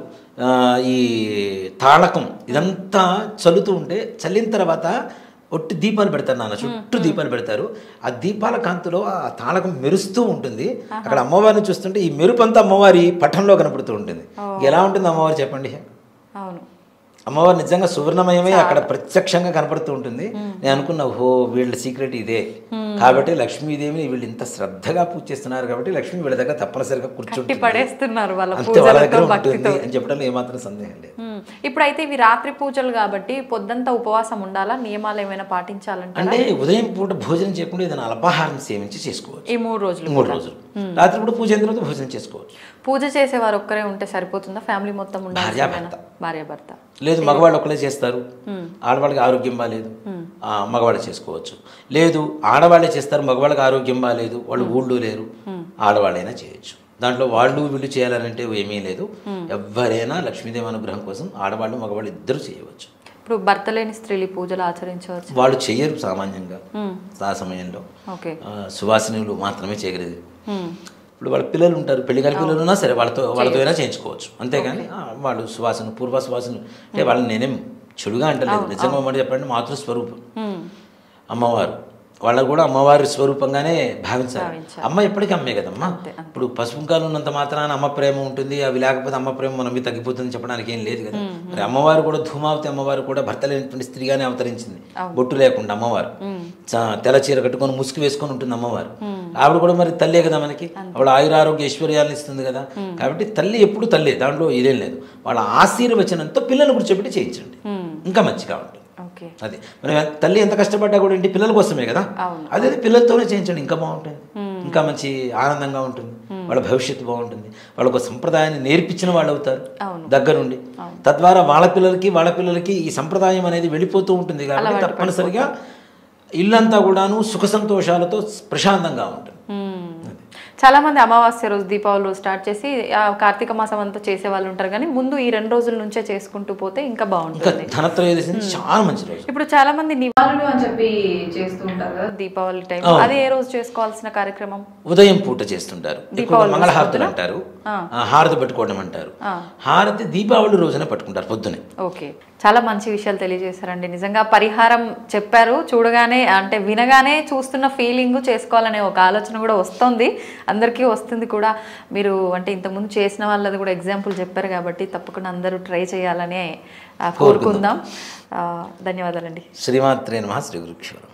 ఈ తాళకం, ఇదంతా చల్లుతూ ఉంటే చల్లిన తర్వాత ఒట్టి దీపాలు పెడతారు నాన్న, చుట్టూ దీపాలు పెడతారు. ఆ దీపాల కాంతిలో ఆ తాళకం మెరుస్తూ ఉంటుంది. అక్కడ అమ్మవారిని చూస్తుంటే ఈ మెరుపు అంతా అమ్మవారి పటంలో కనపడుతూ ఉంటుంది. ఎలా ఉంటుంది అమ్మవారు చెప్పండి. అమ్మవారు నిజంగా సువర్ణమయమే అక్కడ ప్రత్యక్షంగా కనపడుతూ ఉంటుంది. నేను అనుకున్నా, ఓహో వీళ్ళ సీక్రెట్ ఇదే కాబట్టి లక్ష్మీదేవిని వీళ్ళు ఇంత శ్రద్ధగా పూజ చేస్తున్నారు కాబట్టి లక్ష్మీ వీళ్ళ దగ్గర తప్పనిసరిగా కూర్చుంటుంది, అంతే వాళ్ళ దగ్గర ఉంటుంది అని చెప్పడంలో ఏమాత్రం సందేహం లేదు. ఇప్పుడైతే ఇవి రాత్రి పూజలు కాబట్టి పొద్దంతా ఉపవాసం ఉండాలా, నియమాలు ఏమైనా పాటించాలంటే? అంటే ఉదయం పూట భోజనం చేయకుండా ఏదైనా అల్పాహారం సేవించి చేసుకోవచ్చు. ఈ 3 రోజులు 3 రోజులు రాత్రి పూట పూజ అయిన తర్వాత భోజనం చేసుకోవచ్చు. పూజ చేసేవారు ఒక్కరే ఉంటే సరిపోతుందా, ఫ్యామిలీ మొత్తం ఉండాలి? భార్యాభర్త లేదు, మగవాళ్ళు ఒక్కరే చేస్తారు, ఆడవాళ్ళకి ఆరోగ్యం బాగాలేదు, మగవాళ్ళు చేసుకోవచ్చు. లేదు ఆడవాళ్ళే చేస్తారు, మగవాళ్ళకి ఆరోగ్యం బాగాలేదు, వాళ్ళు ఊళ్ళో లేరు, ఆడవాళ్ళైనా చేయొచ్చు. దాంట్లో వాళ్ళు వీళ్ళు చేయాలంటే ఏమీ లేదు. ఎవరైనా లక్ష్మీదేవి అనుగ్రహం కోసం ఆడవాళ్ళు మగవాళ్ళు ఇద్దరు చేయవచ్చు. ఇప్పుడు భర్త లేని స్త్రీలు పూజలు ఆచరించవచ్చు? వాళ్ళు చేయరు సామాన్యంగా ఆ సమయంలో, సువాసినులు మాత్రమే చేయగలదు. ఇప్పుడు వాళ్ళ పిల్లలు ఉంటారు, పెళ్లిగారి పిల్లలు ఉన్నా సరే వాళ్ళతో అయినా చేయించుకోవచ్చు. అంతేగాని వాళ్ళు సువాసన, పూర్వ సువాసన అంటే వాళ్ళని నేనేం చెడుగా అంటలేదు. నిజంగా మాట చెప్పండి, మాతృస్వరూపం అమ్మవారు, వాళ్ళకు కూడా అమ్మవారి స్వరూపంగానే భావించాలి. అమ్మ ఎప్పటికీ అమ్మే కదమ్మా. ఇప్పుడు పసుపుంకాలు ఉన్నంత మాత్రాన అమ్మ ప్రేమ ఉంటుంది, అవి లేకపోతే అమ్మ ప్రేమ మన మీద తగ్గిపోతుంది చెప్పడానికి ఏం లేదు కదా. మరి అమ్మవారు కూడా, ధూమావతి అమ్మవారు కూడా భర్త లేనటువంటి స్త్రీగానే అవతరించింది, బొట్టు లేకుండా అమ్మవారు. తెల్ల చీర కట్టుకొని ముసుగు వేసుకొని ఉంటుంది అమ్మవారు. ఆవిడ కూడా మరి తల్లే కదా మనకి, ఆవిడ ఆయురారోగ్య ఐశ్వర్యాలను ఇస్తుంది కదా. కాబట్టి తల్లి ఎప్పుడు తల్లే, దాంట్లో ఇదేం లేదు. వాళ్ళ ఆశీర్వచనంతో పిల్లలు కూర్చోబెట్టి చేయించండి, ఇంకా మంచిగా ఉంటుంది. అదే మన తల్లి ఎంత కష్టపడ్డా కూడా ఏంటి పిల్లల కోసమే కదా, అదే పిల్లలతోనే చేయించండి, ఇంకా బాగుంటుంది, ఇంకా మంచి ఆనందంగా ఉంటుంది, వాళ్ళ భవిష్యత్తు బాగుంటుంది. వాళ్ళకు సంప్రదాయాన్ని నేర్పించిన వాళ్ళు అవుతారు దగ్గరుండి. తద్వారా వాళ్ళ పిల్లలకి ఈ సంప్రదాయం అనేది వెళ్ళిపోతూ ఉంటుంది. కాబట్టి తప్పనిసరిగా ఇల్లంతా కూడాను సుఖ సంతోషాలతో ప్రశాంతంగా ఉంటుంది. చాలా మంది అమావాస్య రోజు, దీపావళి రోజు స్టార్ట్ చేసి కార్తీక మాసం అంతా చేసే వాళ్ళు ఉంటారు, కానీ ముందు ఈ 2 రోజుల నుంచే చేసుకుంటూ పోతే ఇంకా బాగుంటుంది. ధనత్రయోదశి చాలా మంచి రోజు. ఇప్పుడు చాలా మంది నివాళులు అని చెప్పి చేస్తూ ఉంటారు కదా దీపావళి టైం, అది ఏ రోజు చేసుకోవాల్సిన కార్యక్రమం? ఉదయం పూట చేస్తుంటారు, మంగళహారతులు అంటారు. హారతి పట్టుకోవడం అంటారు. హారతి దీపావళి రోజున పట్టుకుంటారు పొద్దునే. ఓకే, చాలా మంచి విషయాలు తెలియజేశారండి. నిజంగా పరిహారం చెప్పారు, చూడగానే అంటే వినగానే చూస్తున్న ఫీలింగ్ చేసుకోవాలనే ఒక ఆలోచన కూడా వస్తుంది, అందరికీ వస్తుంది కూడా. మీరు అంటే ఇంతకుముందు చేసిన వాళ్ళది కూడా ఎగ్జాంపుల్ చెప్పారు కాబట్టి తప్పకుండా అందరూ ట్రై చేయాలని కోరుకుందాం. ధన్యవాదాలండి. శ్రీమాత్రే నమః. శ్రీ గురుక్షేత్రం.